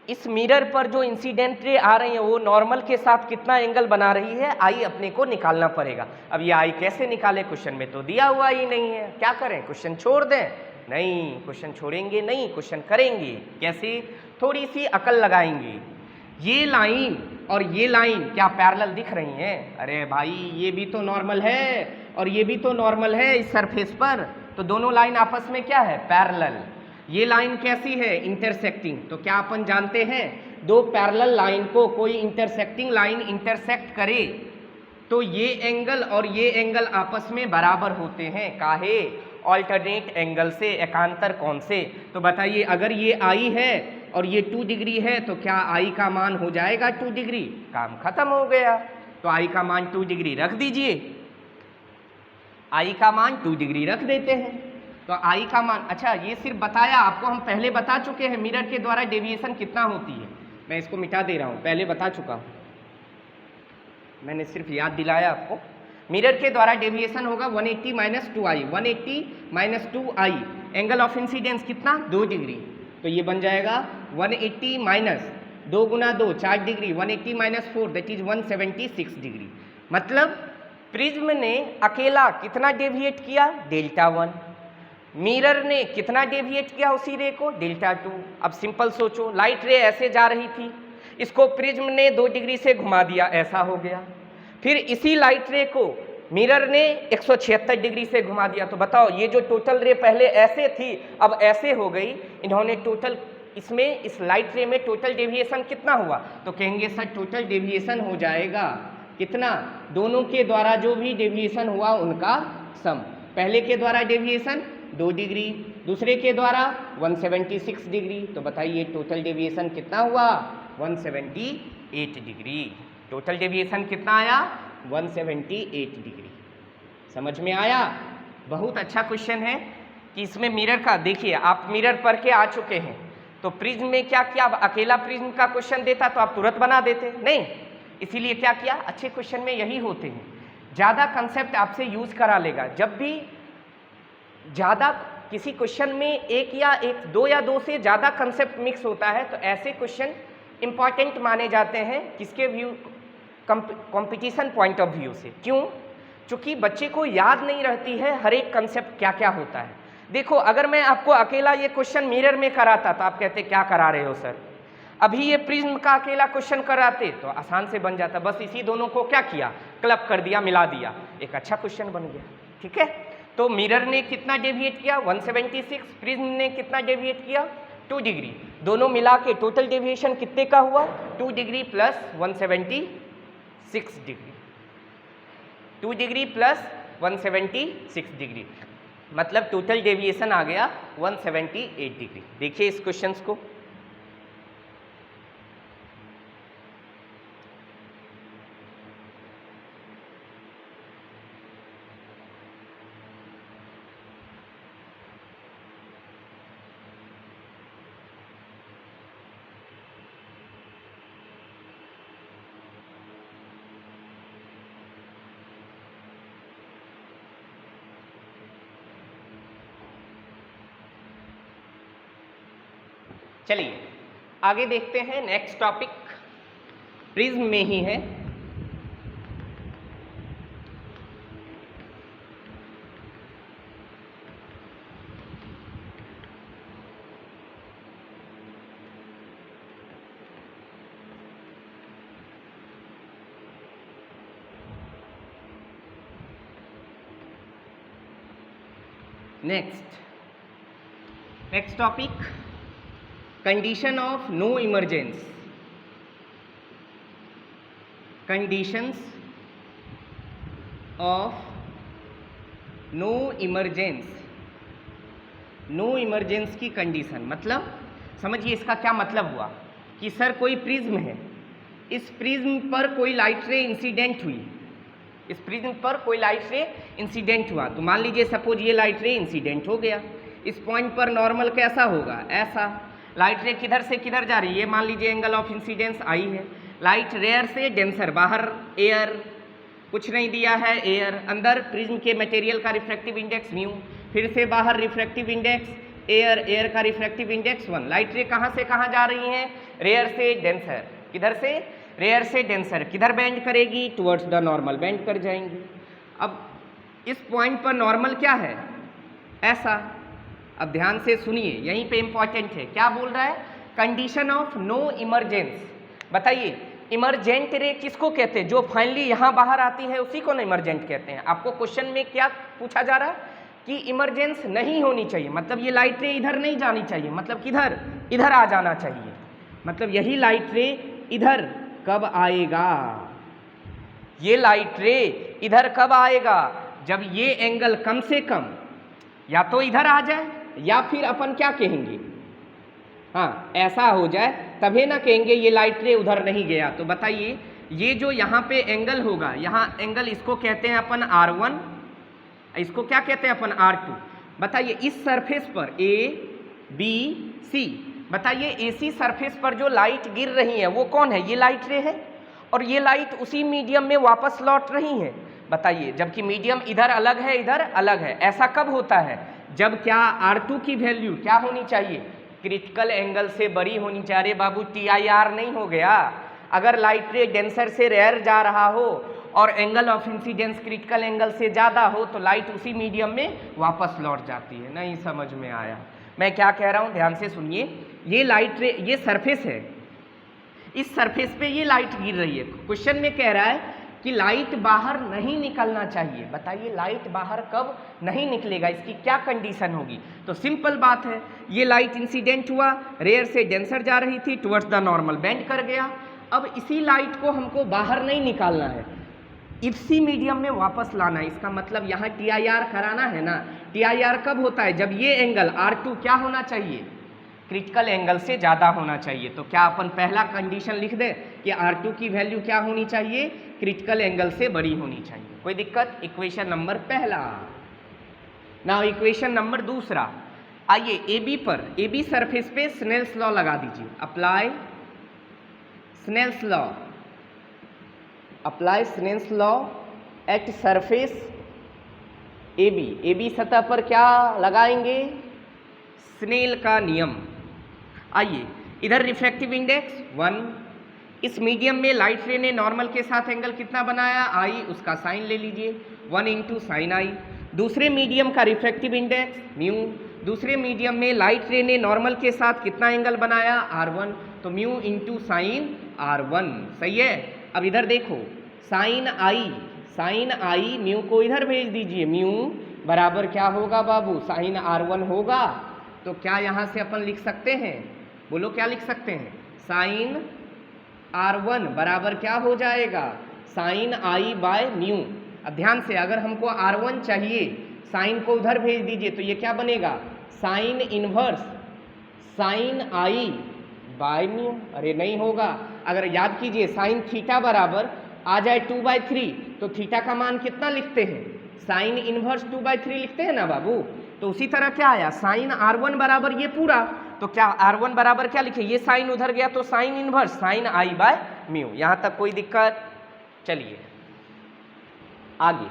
इस मिरर पर जो इंसिडेंट रे आ रही है वो नॉर्मल के साथ कितना एंगल बना रही है? i अपने को निकालना पड़ेगा। अब ये i कैसे निकाले? क्वेश्चन में तो दिया हुआ ही नहीं है। क्या करें, क्वेश्चन छोड़ दें? नहीं, क्वेश्चन छोड़ेंगे नहीं, क्वेश्चन करेंगे। कैसे? थोड़ी सी अकल लगाएंगे। ये लाइन और ये लाइन क्या पैरेलल दिख रही हैं? अरे भाई ये भी तो नॉर्मल है और ये भी तो नॉर्मल है इस सरफेस पर, तो दोनों लाइन आपस में क्या है? पैरेलल। ये लाइन कैसी है? इंटरसेक्टिंग। तो क्या अपन जानते हैं, दो पैरेलल लाइन को कोई इंटरसेक्टिंग लाइन इंटरसेक्ट करे तो ये एंगल और ये एंगल आपस में बराबर होते हैं। काहे? ऑल्टरनेट एंगल से, एकांतर कोण से। तो बताइए, अगर ये I है और ये 2 डिग्री है तो क्या I का मान हो जाएगा 2 डिग्री? काम खत्म हो गया। तो I का मान 2 डिग्री रख दीजिए, I का मान 2 डिग्री रख देते हैं। तो I का मान, अच्छा ये सिर्फ बताया आपको, हम पहले बता चुके हैं मिरर के द्वारा डेविएशन कितना होती है। मैं इसको मिटा दे रहा हूँ, पहले बता चुका हूँ, मैंने सिर्फ याद दिलाया आपको। मिरर के द्वारा डेविएशन होगा 180 minus 2i। 180 minus 2i, angle of incidence कितना? 2 डिग्री। तो ये बन जाएगा 180 minus 2 Guna 2 4 degree, 180 minus 4 that is 176 degree. मतलब प्रिज्म ने अकेला कितना डेविएट किया? Delta one. मिरर ने कितना डेविएट किया उसी रे को, डेल्टा 2। अब सिंपल सोचो, लाइट रे ऐसे जा रही थी, इसको प्रिज्म ने 2 डिग्री से घुमा दिया, ऐसा हो गया। फिर इसी लाइट रे को मिरर ने 176 डिग्री से घुमा दिया। तो बताओ ये जो टोटल रे पहले ऐसे थी अब ऐसे हो गई, इन्होंने टोटल इसमें इस लाइट रे में टोटल डेविएशन कितना हुआ? तो कहेंगे सर टोटल डेविएशन हो जाएगा कितना, दोनों के द्वारा जो भी डेविएशन हुआ उनका सम। पहले के द्वारा डेविएशन 2 डिग्री, दूसरे के द्वारा 176 डिग्री। तो बताइए टोटल डेविएशन कितना हुआ? 178 डिग्री। टोटल डेविएशन कितना आया? 178 डिग्री। समझ में आया? बहुत अच्छा क्वेश्चन है कि इसमें मिरर का, देखिए आप मिरर पढ़ के आ चुके हैं, तो प्रिज्म में क्या किया? अब अकेला प्रिज्म का क्वेश्चन देता तो आप तुरंत बना देते, नहीं, इसीलिए क्या किया, अच्छे क्वेश्चन में यही होते हैं, ज़्यादा कंसेप्ट आपसे यूज करा लेगा। जब भी ज़्यादा किसी क्वेश्चन में एक या दो या दो से ज़्यादा कंसेप्ट मिक्स होता है तो ऐसे क्वेश्चन इंपॉर्टेंट माने जाते हैं, किसके view, competition point of view से। क्यों? क्योंकि बच्चे को याद नहीं रहती है हर एक कंसेप्ट क्या क्या होता है। देखो अगर मैं आपको अकेला ये क्वेश्चन मिरर में कराता तो आप कहते क्या करा रहे हो सर, अभी ये प्रिज्म का अकेला क्वेश्चन कराते तो आसान से बन जाता, बस इसी दोनों को क्या किया, क्लब कर दिया, मिला दिया, एक अच्छा क्वेश्चन बन गया। ठीक है, तो मिरर ने कितना डेविएट किया? 176। प्रिज्म ने कितना डेविएट किया? 2 डिग्री। दोनों मिला के टोटल डेविएशन कितने का हुआ? 2 degree plus 176 degree, 2 degree plus 176 degree, मतलब टोटल डेविएशन आ गया 178 डिग्री। देखिए इस क्वेश्चन को, चलिए आगे देखते हैं। नेक्स्ट टॉपिक प्रिज्म में ही है। Next topic condition of no emergence. Conditions of no emergence. No emergence की कंडीशन मतलब समझिए इसका क्या मतलब हुआ कि सर कोई प्रिज्म है, इस प्रिज्म पर कोई लाइट रे इंसिडेंट हुई, इस प्रिज्म पर कोई लाइट रे इंसिडेंट हुआ, तो मान लीजिए सपोज ये लाइट रे इंसिडेंट हो गया, इस पॉइंट पर नॉर्मल कैसा होगा, ऐसा। लाइट रे किधर से किधर जा रही है, मान लीजिए एंगल ऑफ इंसिडेंस आई है, लाइट रेयर से डेंसर, बाहर एयर, कुछ नहीं दिया है एयर, अंदर प्रिज्म के मटेरियल का रिफ्रैक्टिव इंडेक्स म्यू, फिर से बाहर रिफ्रैक्टिव इंडेक्स एयर, एयर का रिफ्रैक्टिव इंडेक्स 1। लाइट रे कहाँ से कहाँ जा रही हैं? रेयर से डेंसर। किधर से? रेयर से डेंसर। किधर बेंड करेगी? टुवर्ड्स द नॉर्मल बेंड कर जाएंगी। अब इस पॉइंट पर नॉर्मल क्या है? ऐसा। अब ध्यान से सुनिए, यहीं पे इंपॉर्टेंट है, क्या बोल रहा है? Condition of no emergence. बताइए इमरजेंट रे किसको कहते हैं? जो फाइनली यहाँ बाहर आती है उसी को ना इमरजेंट कहते हैं। आपको क्वेश्चन में क्या पूछा जा रहा है कि इमरजेंस नहीं होनी चाहिए, मतलब ये लाइट रे इधर नहीं जानी चाहिए, मतलब किधर? इधर आ जाना चाहिए, मतलब यही लाइट रे इधर कब आएगा? ये लाइट रे इधर कब आएगा? जब ये एंगल कम से कम या तो इधर आ जाए या फिर अपन क्या कहेंगे, हाँ ऐसा हो जाए, तभी ना कहेंगे ये लाइट रे उधर नहीं गया। तो बताइए ये जो यहाँ पे एंगल होगा, यहाँ एंगल इसको कहते हैं अपन R1, इसको क्या कहते हैं अपन R2। बताइए इस सरफेस पर ABC, बताइए AC सरफेस पर जो लाइट गिर रही है वो कौन है? ये लाइट रे है, और ये लाइट उसी मीडियम में वापस लौट रही है। बताइए जबकि मीडियम इधर अलग है इधर अलग है, ऐसा कब होता है? जब क्या R2 की वैल्यू क्या होनी चाहिए? क्रिटिकल एंगल से बड़ी होनी चाहिए। बाबू TIR नहीं हो गया, अगर लाइट रे डेंसर से रेयर जा रहा हो और angle of incidence critical angle से ज़्यादा हो तो लाइट उसी मीडियम में वापस लौट जाती है। नहीं समझ में आया मैं क्या कह रहा हूँ? ध्यान से सुनिए। ये लाइट रे, ये सरफेस है, इस सरफेस पे ये लाइट गिर रही है। क्वेश्चन में कह रहा है कि लाइट बाहर नहीं निकलना चाहिए। बताइए लाइट बाहर कब नहीं निकलेगा, इसकी क्या कंडीशन होगी? तो सिंपल बात है, ये लाइट इंसिडेंट हुआ, रेयर से डेंसर जा रही थी, टुवर्ड्स द नॉर्मल बेंड कर गया। अब इसी लाइट को हमको बाहर नहीं निकालना है, इसी मीडियम में वापस लाना है। इसका मतलब यहाँ TIR कराना है ना। TIR कब होता है? जब ये एंगल R2 क्या होना चाहिए? क्रिटिकल एंगल से ज़्यादा होना चाहिए। तो क्या अपन पहला कंडीशन लिख दें कि R2 की वैल्यू क्या होनी चाहिए? क्रिटिकल एंगल से बड़ी होनी चाहिए। कोई दिक्कत? इक्वेशन नंबर पहला। नाउ इक्वेशन नंबर दूसरा, आइए AB पर, AB सरफेस पे स्नेल्स लॉ लगा दीजिए। Apply Snell's law, apply Snell's law at surface AB। AB सतह पर क्या लगाएंगे? स्नेल का नियम। आइए इधर रिफ्रैक्टिव इंडेक्स 1, इस मीडियम में लाइट रे ने नॉर्मल के साथ एंगल कितना बनाया? I, उसका साइन ले लीजिए 1 इंटू साइन I। दूसरे मीडियम का रिफ्रैक्टिव इंडेक्स म्यू, दूसरे मीडियम में लाइट रे ने नॉर्मल के साथ कितना एंगल बनाया? R1, तो म्यू इंटू साइन R1। सही है। अब इधर देखो साइन I म्यू को इधर भेज दीजिए, म्यू बराबर क्या होगा बाबू? साइन R1 होगा। तो क्या यहाँ से अपन लिख सकते हैं? बोलो क्या लिख सकते हैं? साइन R1 बराबर क्या हो जाएगा? Sine I by mu. अब ध्यान से, अगर हमको R1 चाहिए, साइन को उधर भेज दीजिए तो ये क्या बनेगा? Sine inverse sine I by mu. अरे नहीं होगा। अगर याद कीजिए साइन थीटा बराबर आ जाए 2/3 तो थीटा का मान कितना लिखते हैं? साइन इनवर्स 2/3 लिखते हैं ना बाबू। तो उसी तरह क्या आया? साइन R1 बराबर ये पूरा, तो क्या R1 बराबर क्या लिखे? ये साइन उधर गया तो sine inverse sine I by mu. यहाँ तक कोई दिक्कत? चलिए आगे,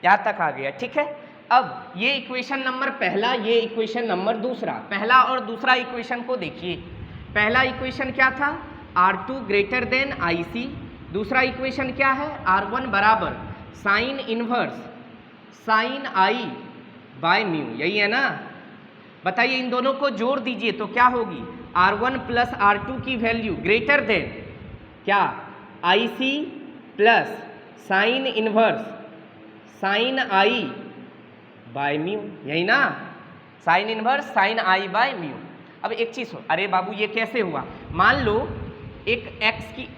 यहाँ तक आ गया, ठीक है। अब ये इक्वेशन नंबर पहला, ये इक्वेशन नंबर दूसरा। पहला और दूसरा इक्वेशन को देखिए। पहला इक्वेशन क्या था? R2 greater than IC। दूसरा इक्वेशन क्या है? R1 बराबर sine inverse sine I by mu, यही है ना। बताइए इन दोनों को जोड़ दीजिए तो क्या होगी? R1 प्लस R2 की वैल्यू ग्रेटर देन क्या? IC plus sine inverse sine I by mu, यही ना। Sine inverse sine I by mu. अब एक चीज़ हो, अरे बाबू ये कैसे हुआ? मान लो एक x की,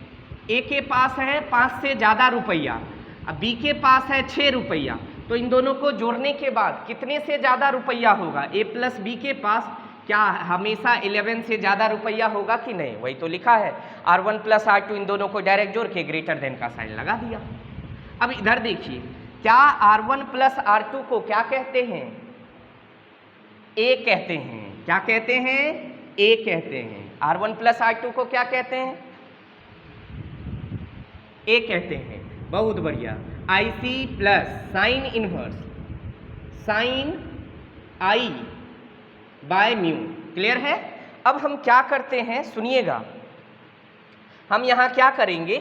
A के पास है 5 से ज़्यादा रुपया, अब B के पास है 6 रुपया, तो इन दोनों को जोड़ने के बाद कितने से ज़्यादा रुपया होगा? A प्लस B के पास क्या हमेशा 11 से ज़्यादा रुपया होगा कि नहीं? वही तो लिखा है। R1 प्लस R2 इन दोनों को डायरेक्ट जोड़ के ग्रेटर देन का साइन लगा दिया। अब इधर देखिए, क्या R1 प्लस R2 को क्या कहते हैं? A कहते हैं। क्या कहते हैं? A कहते हैं। R1 प्लस R2 को क्या कहते हैं? A कहते हैं। बहुत बढ़िया। IC plus sine inverse sine I by mu, clear है। अब हम क्या करते हैं सुनिएगा, हम यहाँ क्या करेंगे?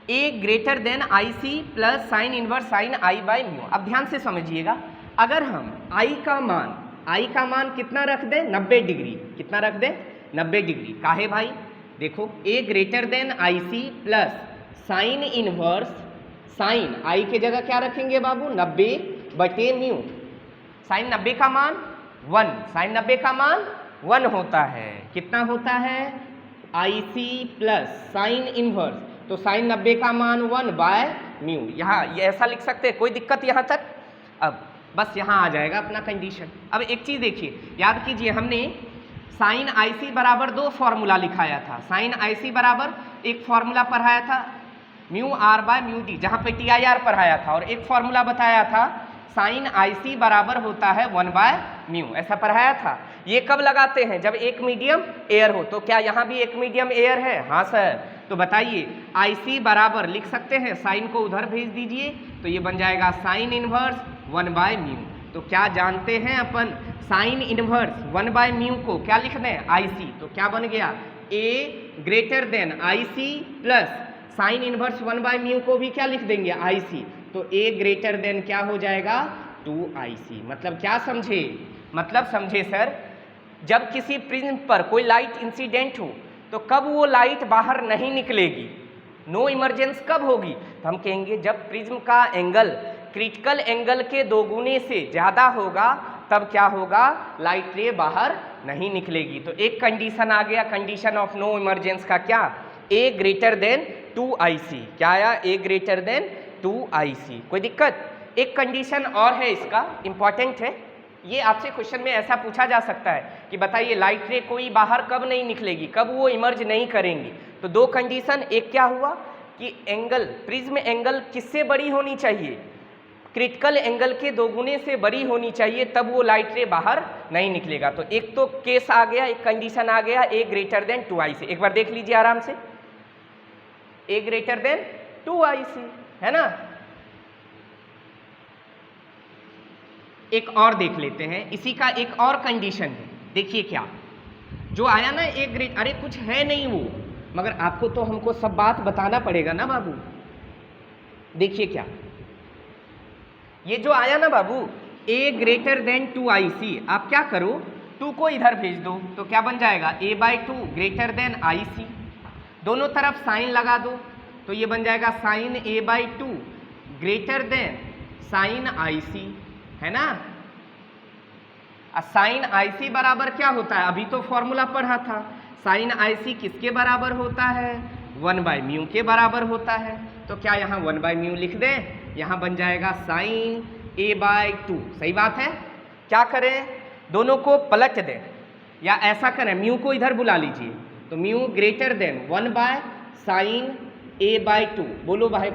A greater than IC plus sine inverse sine I by mu. अब ध्यान से समझिएगा, अगर हम I का मान कितना रख दें? 90 डिग्री। कितना रख दें? 90 डिग्री। काहे भाई? देखो A greater than IC plus sine inverse sine I के जगह क्या रखेंगे बाबू? 90 बटे म्यू। साइन 90 का मान 1, साइन 90 का मान 1 होता है। कितना होता है? IC प्लस साइन इनवर्स, तो साइन 90 का मान 1 बाय म्यू। यहाँ ये ऐसा लिख सकते हैं, कोई दिक्कत यहाँ तक? अब बस यहाँ आ जाएगा अपना कंडीशन। अब एक चीज़ देखिए, याद कीजिए हमने साइन IC बराबर 2 फॉर्मूला लिखाया था। साइन IC बराबर एक फॉर्मूला पढ़ाया था mu R by mu D, जहाँ पे TIR पढ़ाया था, और एक फॉर्मूला बताया था साइन IC बराबर होता है 1 बाय म्यू, ऐसा पढ़ाया था। ये कब लगाते हैं? जब एक मीडियम एयर हो। तो क्या यहाँ भी एक मीडियम एयर है? हाँ सर। तो बताइए IC बराबर लिख सकते हैं, साइन को उधर भेज दीजिए तो ये बन जाएगा साइन इनवर्स 1 बाय म्यू। तो क्या जानते हैं अपन? साइन इनवर्स 1/μ को क्या लिख दें, IC, तो क्या बन गया A greater than IC plus sine inverse 1/μ को भी क्या लिख देंगे, IC, तो A ग्रेटर देन क्या हो जाएगा 2IC। मतलब क्या समझे, मतलब समझे सर, जब किसी प्रिज्म पर कोई लाइट इंसिडेंट हो तो कब वो लाइट बाहर नहीं निकलेगी, नो इमरजेंस कब होगी, तो हम कहेंगे जब प्रिज्म का एंगल क्रिटिकल एंगल के 2 गुने से ज़्यादा होगा तब क्या होगा, लाइट रे बाहर नहीं निकलेगी। तो एक कंडीशन आ गया, कंडीशन ऑफ नो इमरजेंस का क्या, A ग्रेटर देन 2IC, क्या आया, A ग्रेटर देन 2IC। कोई दिक्कत, एक कंडीशन और है इसका, इंपॉर्टेंट है, ये आपसे क्वेश्चन में ऐसा पूछा जा सकता है कि बताइए लाइट रे कोई बाहर कब नहीं निकलेगी, कब वो इमर्ज नहीं करेंगी। तो 2 कंडीशन, एक क्या हुआ कि एंगल प्रिज्म एंगल किससे बड़ी होनी चाहिए, क्रिटिकल एंगल के 2 गुने से बड़ी होनी चाहिए, तब वो लाइट रे बाहर नहीं निकलेगा। तो एक तो केस आ गया, एक कंडीशन आ गया A ग्रेटर देन 2IC। एक बार देख लीजिए आराम से, A ग्रेटर देन 2IC है ना। एक और देख लेते हैं, इसी का एक और कंडीशन है, देखिए क्या जो आया ना A ग्रेट, अरे कुछ है नहीं वो, मगर आपको तो हमको सब बात बताना पड़ेगा ना बाबू। देखिए क्या, ये जो आया ना बाबू A ग्रेटर देन 2IC, आप क्या करो 2 को इधर भेज दो, तो क्या बन जाएगा A/2 ग्रेटर देन IC, दोनों तरफ साइन लगा दो, तो ये बन जाएगा sine A/2 greater than sine IC, है ना। साइन IC बराबर क्या होता है, अभी तो फॉर्मूला पढ़ा था, साइन IC किसके बराबर होता है, 1/μ के बराबर होता है। तो क्या यहाँ 1/μ लिख दें, यहाँ बन जाएगा साइन A/2, सही बात है। क्या करें, दोनों को पलट दें या ऐसा करें, म्यू को इधर बुला लीजिए, तो mu greater than 1/sin A/2, बोलो भाई,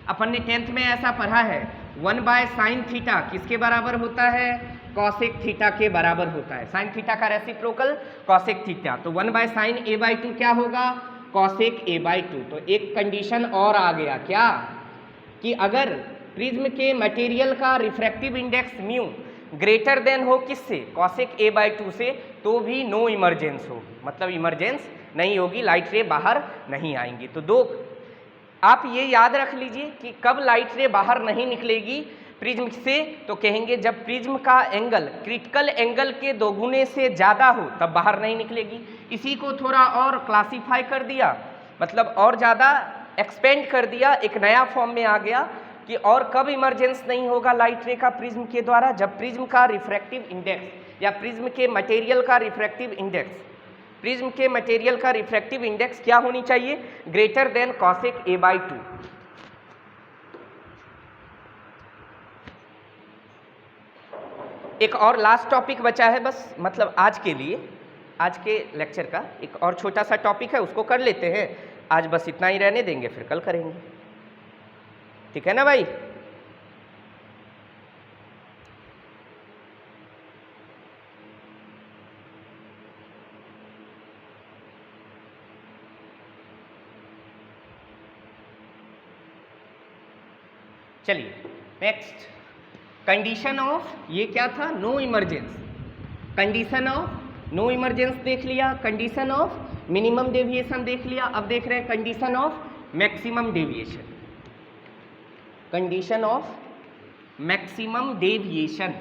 अपन ने 10th में ऐसा पढ़ा है 1/sin थीटा किसके बराबर होता है, कॉसेक थीटा के बराबर होता है, साइन थीटा का रेसिप्रोकल कॉसेक थीटा, तो 1/sin A/2 क्या होगा, कॉसेक A/2। तो एक कंडीशन और आ गया, क्या कि अगर प्रिज्म के मटेरियल का refractive index mu greater than हो किससे, कॉसेक A/2 से, तो भी नो इमरजेंस होगी, मतलब इमरजेंस नहीं होगी, लाइट रे बाहर नहीं आएंगी। तो 2 आप ये याद रख लीजिए कि कब लाइट रे बाहर नहीं निकलेगी प्रिज्म से, तो कहेंगे जब प्रिज्म का एंगल क्रिटिकल एंगल के 2 गुने से ज़्यादा हो तब बाहर नहीं निकलेगी। इसी को थोड़ा और क्लासीफाई कर दिया, मतलब और ज़्यादा एक्सपेंड कर दिया, एक नया फॉर्म में आ गया कि और कब इमरजेंस नहीं होगा लाइट रे का प्रिज्म के द्वारा, जब प्रिज्म का रिफ्रैक्टिव इंडेक्स या प्रिज्म के मटेरियल का रिफ्रैक्टिव इंडेक्स, प्रिज्म के मटेरियल का रिफ्रैक्टिव इंडेक्स क्या होनी चाहिए, ग्रेटर देन कॉसेक A/2। एक और लास्ट टॉपिक बचा है बस, मतलब आज के लिए, आज के लेक्चर का एक और छोटा सा टॉपिक है, उसको कर लेते हैं आज, बस इतना ही रहने देंगे, फिर कल करेंगे, ठीक है ना भाई। चलिए नेक्स्ट, कंडीशन ऑफ, ये क्या था, no emergence, condition of no emergence देख लिया, कंडीशन ऑफ मिनिमम डेविएशन देख लिया, अब देख रहे हैं condition of maximum deviation, condition of maximum deviation.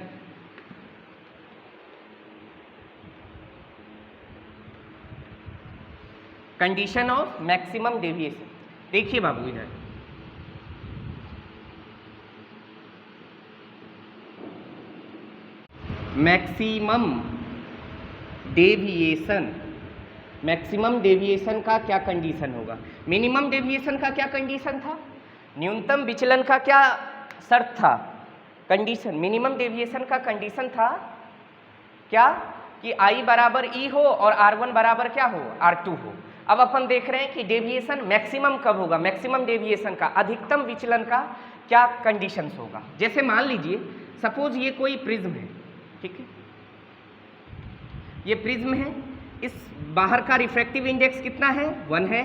Condition of maximum deviation, देखिए बाबू इधर, मैक्सिमम डेविएशन, मैक्सिमम डेविएशन का क्या कंडीशन होगा, मिनिमम डेविएशन का क्या कंडीशन था, न्यूनतम विचलन का क्या शर्त था, कंडीशन, मिनिमम डेविएशन का कंडीशन था क्या कि I बराबर E हो और R1 बराबर क्या हो, R2 हो। अब अपन देख रहे हैं कि डेविएशन मैक्सिमम कब होगा, मैक्सिमम डेविएशन का, अधिकतम विचलन का क्या कंडीशंस होगा। जैसे मान लीजिए सपोज ये कोई प्रिज्म है, ठीक है, ये प्रिज्म है, इस बाहर का रिफ्रैक्टिव इंडेक्स कितना है, 1 है,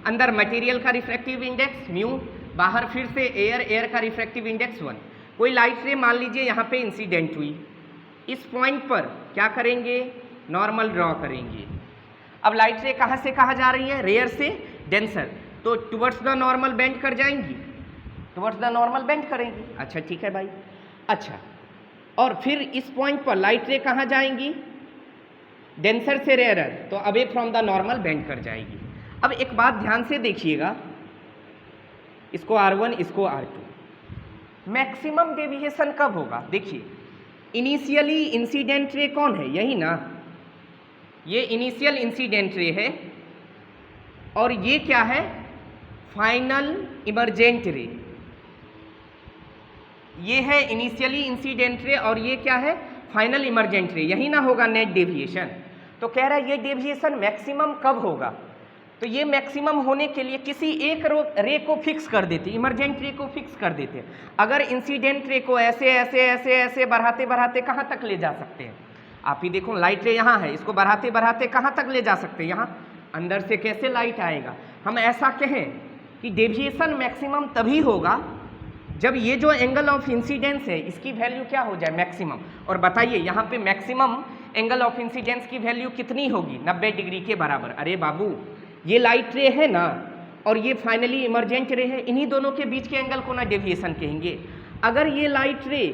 अंदर मटेरियल का रिफ्रैक्टिव इंडेक्स म्यू, बाहर फिर से एयर, एयर का रिफ्रैक्टिव इंडेक्स 1। कोई लाइट रे मान लीजिए यहाँ पे इंसिडेंट हुई, इस पॉइंट पर क्या करेंगे, नॉर्मल ड्रॉ करेंगे। अब लाइट रे कहाँ से कहाँ जा रही है, रेयर से डेंसर, तो टुवर्ड्स द नॉर्मल बेंड कर जाएंगी, टुवर्ड्स द नॉर्मल बेंड करेंगी। अच्छा ठीक है भाई। अच्छा, और फिर इस पॉइंट पर लाइट रे कहाँ जाएंगी, डेंसर से रेयरर, तो away from the normal bend कर जाएगी। अब एक बात ध्यान से देखिएगा, इसको R1 इसको R2, मैक्सिमम डेविएशन कब होगा। देखिए इनिशियली इंसिडेंट रे कौन है, यही ना, ये इनिशियल इंसिडेंट रे है और ये क्या है, फाइनल इमरजेंट रे। ये है इनिशियली इंसिडेंट रे और ये क्या है, फाइनल इमरजेंट रे, यही ना होगा नेट डेविएशन। तो कह रहा है ये डेविएशन मैक्सिमम कब होगा, तो ये मैक्सिमम होने के लिए किसी एक रे को फिक्स कर देते, इमरजेंट रे को फिक्स कर देते। अगर इंसिडेंट रे को ऐसे ऐसे ऐसे ऐसे बढ़ाते बढ़ाते कहाँ तक ले जा सकते हैं, आप ही देखो लाइट रे यहाँ है, इसको बढ़ाते बढ़ाते कहाँ तक ले जा सकते हैं, यहाँ अंदर से कैसे लाइट आएगा। हम ऐसा कहें कि डेविएशन मैक्सिमम तभी होगा जब ये जो एंगल ऑफ इंसिडेंस है इसकी वैल्यू क्या हो जाए, मैक्सिमम। और बताइए यहाँ पे मैक्सिमम एंगल ऑफ इंसिडेंस की वैल्यू कितनी होगी, 90 डिग्री के बराबर। अरे बाबू ये लाइट रे है ना और ये फाइनली इमरजेंट रे है, इन्हीं दोनों के बीच के एंगल को ना डेविएशन कहेंगे। अगर ये लाइट रे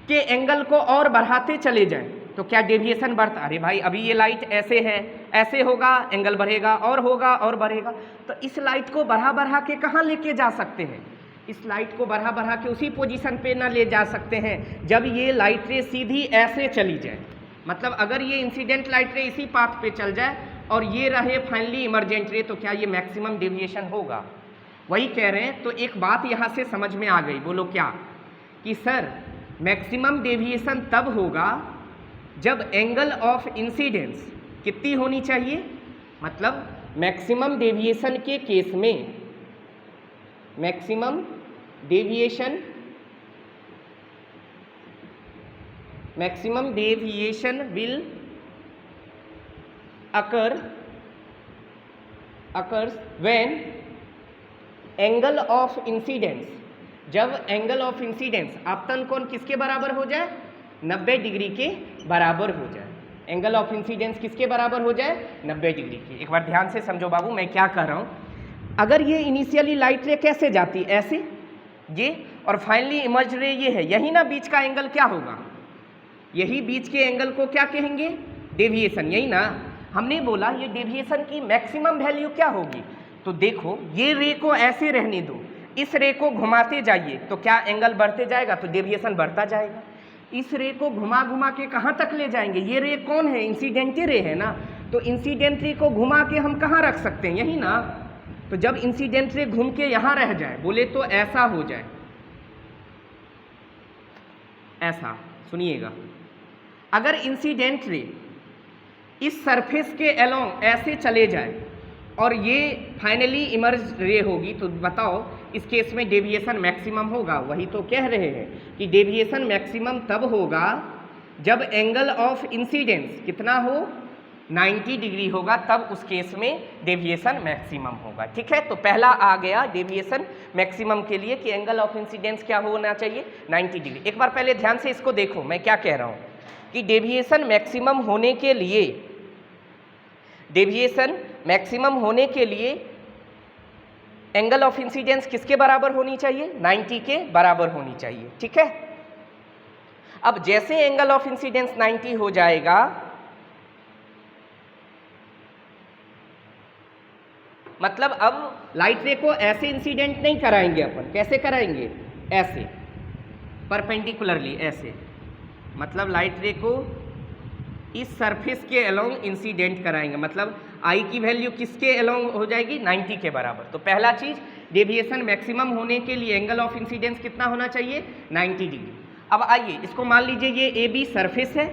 के एंगल को और बढ़ाते चले जाएं तो क्या डेविएशन बढ़ता, अरे भाई अभी ये लाइट ऐसे है, ऐसे होगा एंगल बढ़ेगा और होगा और बढ़ेगा, तो इस लाइट को बढ़ा बढ़ा के कहाँ लेके जा सकते हैं, इस लाइट को बढ़ा बढ़ा के उसी पोजीशन पे ना ले जा सकते हैं जब ये लाइट रे सीधी ऐसे चली जाए। मतलब अगर ये इंसिडेंट लाइट रे इसी पाथ पे चल जाए और ये रहे फाइनली इमरजेंट रे, तो क्या ये मैक्सिमम डेविएशन होगा, वही कह रहे हैं। तो एक बात यहाँ से समझ में आ गई, बोलो क्या, कि सर मैक्सिमम डेविएशन तब होगा जब एंगल ऑफ इंसिडेंस कितनी होनी चाहिए, मतलब मैक्सिमम डेविएशन के केस में maximum deviation will occurs when angle of incidence, जब एंगल ऑफ इंसिडेंस आपतन कोण किसके बराबर हो जाए, 90 डिग्री के बराबर हो जाए। एंगल ऑफ इंसिडेंस किसके बराबर हो जाए, 90 डिग्री की। एक बार ध्यान से समझो बाबू मैं क्या कह रहा हूँ। अगर ये इनिशियली लाइट रे कैसे जाती, ऐसे ये, और फाइनली इमर्ज रे ये है, यही ना बीच का एंगल क्या होगा, यही बीच के एंगल को क्या कहेंगे, डेविएशन, यही ना। हमने बोला ये डेविएशन की मैक्सिमम वैल्यू क्या होगी, तो देखो ये रे को ऐसे रहने दो, इस रे को घुमाते जाइए तो क्या एंगल बढ़ते जाएगा, तो डेविएशन बढ़ता जाएगा। इस रे को घुमा घुमा के कहाँ तक ले जाएंगे, ये रे कौन है, इंसिडेंट रे है ना, तो इंसिडेंट रे को घुमा के हम कहाँ रख सकते हैं, यही ना। तो जब इंसिडेंट रे घूम के यहाँ रह जाए, बोले तो ऐसा हो जाए, ऐसा सुनिएगा, अगर इंसिडेंट रे इस सरफेस के अलोंग ऐसे चले जाए और ये फाइनली इमर्ज रे होगी, तो बताओ इस केस में डेविएशन मैक्सिमम होगा। वही तो कह रहे हैं कि डेविएशन मैक्सिमम तब होगा जब एंगल ऑफ इंसिडेंस कितना हो, 90 डिग्री होगा, तब उस केस में डेविएशन मैक्सिमम होगा। ठीक है, तो पहला आ गया डेविएशन मैक्सिमम के लिए कि एंगल ऑफ इंसिडेंस क्या होना चाहिए, 90 डिग्री। एक बार पहले ध्यान से इसको देखो मैं क्या कह रहा हूँ कि डेविएशन मैक्सिमम होने के लिए, डेविएशन मैक्सिमम होने के लिए एंगल ऑफ इंसिडेंस किसके बराबर होनी चाहिए, 90 के बराबर होनी चाहिए। ठीक है, अब जैसे एंगल ऑफ इंसिडेंस 90 हो जाएगा, मतलब अब लाइट रे को ऐसे इंसिडेंट नहीं कराएंगे अपन, कैसे कराएंगे, ऐसे परपेंडिकुलरली ऐसे, मतलब लाइट रे को इस सरफेस के अलोंग इंसिडेंट कराएंगे, मतलब आई की वैल्यू किसके अलोंग हो जाएगी, 90 के बराबर। तो पहला चीज डेविएशन मैक्सिमम होने के लिए एंगल ऑफ इंसिडेंस कितना होना चाहिए, 90 डिग्री। अब आइए इसको मान लीजिए ये ए बी सरफेस है,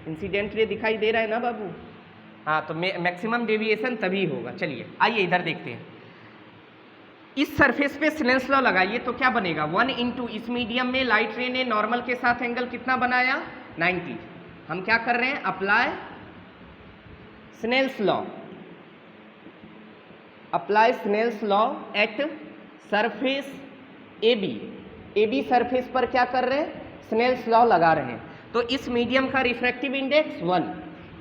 इंसिडेंट रे दिखाई दे रहा है ना बाबू, हाँ, तो मैक्सिमम डेविएशन तभी होगा। चलिए आइए इधर देखते हैं, इस सरफेस पे स्नेल्स लॉ लगाइए तो क्या बनेगा, 1 इंटू इस मीडियम में लाइट रे ने नॉर्मल के साथ एंगल कितना बनाया, 90। हम क्या कर रहे हैं, apply Snell's law, apply Snell's law at surface a b surface पर क्या कर रहे हैं, स्नेल्स लॉ लगा रहे हैं। तो इस मीडियम का रिफ्रैक्टिव इंडेक्स 1,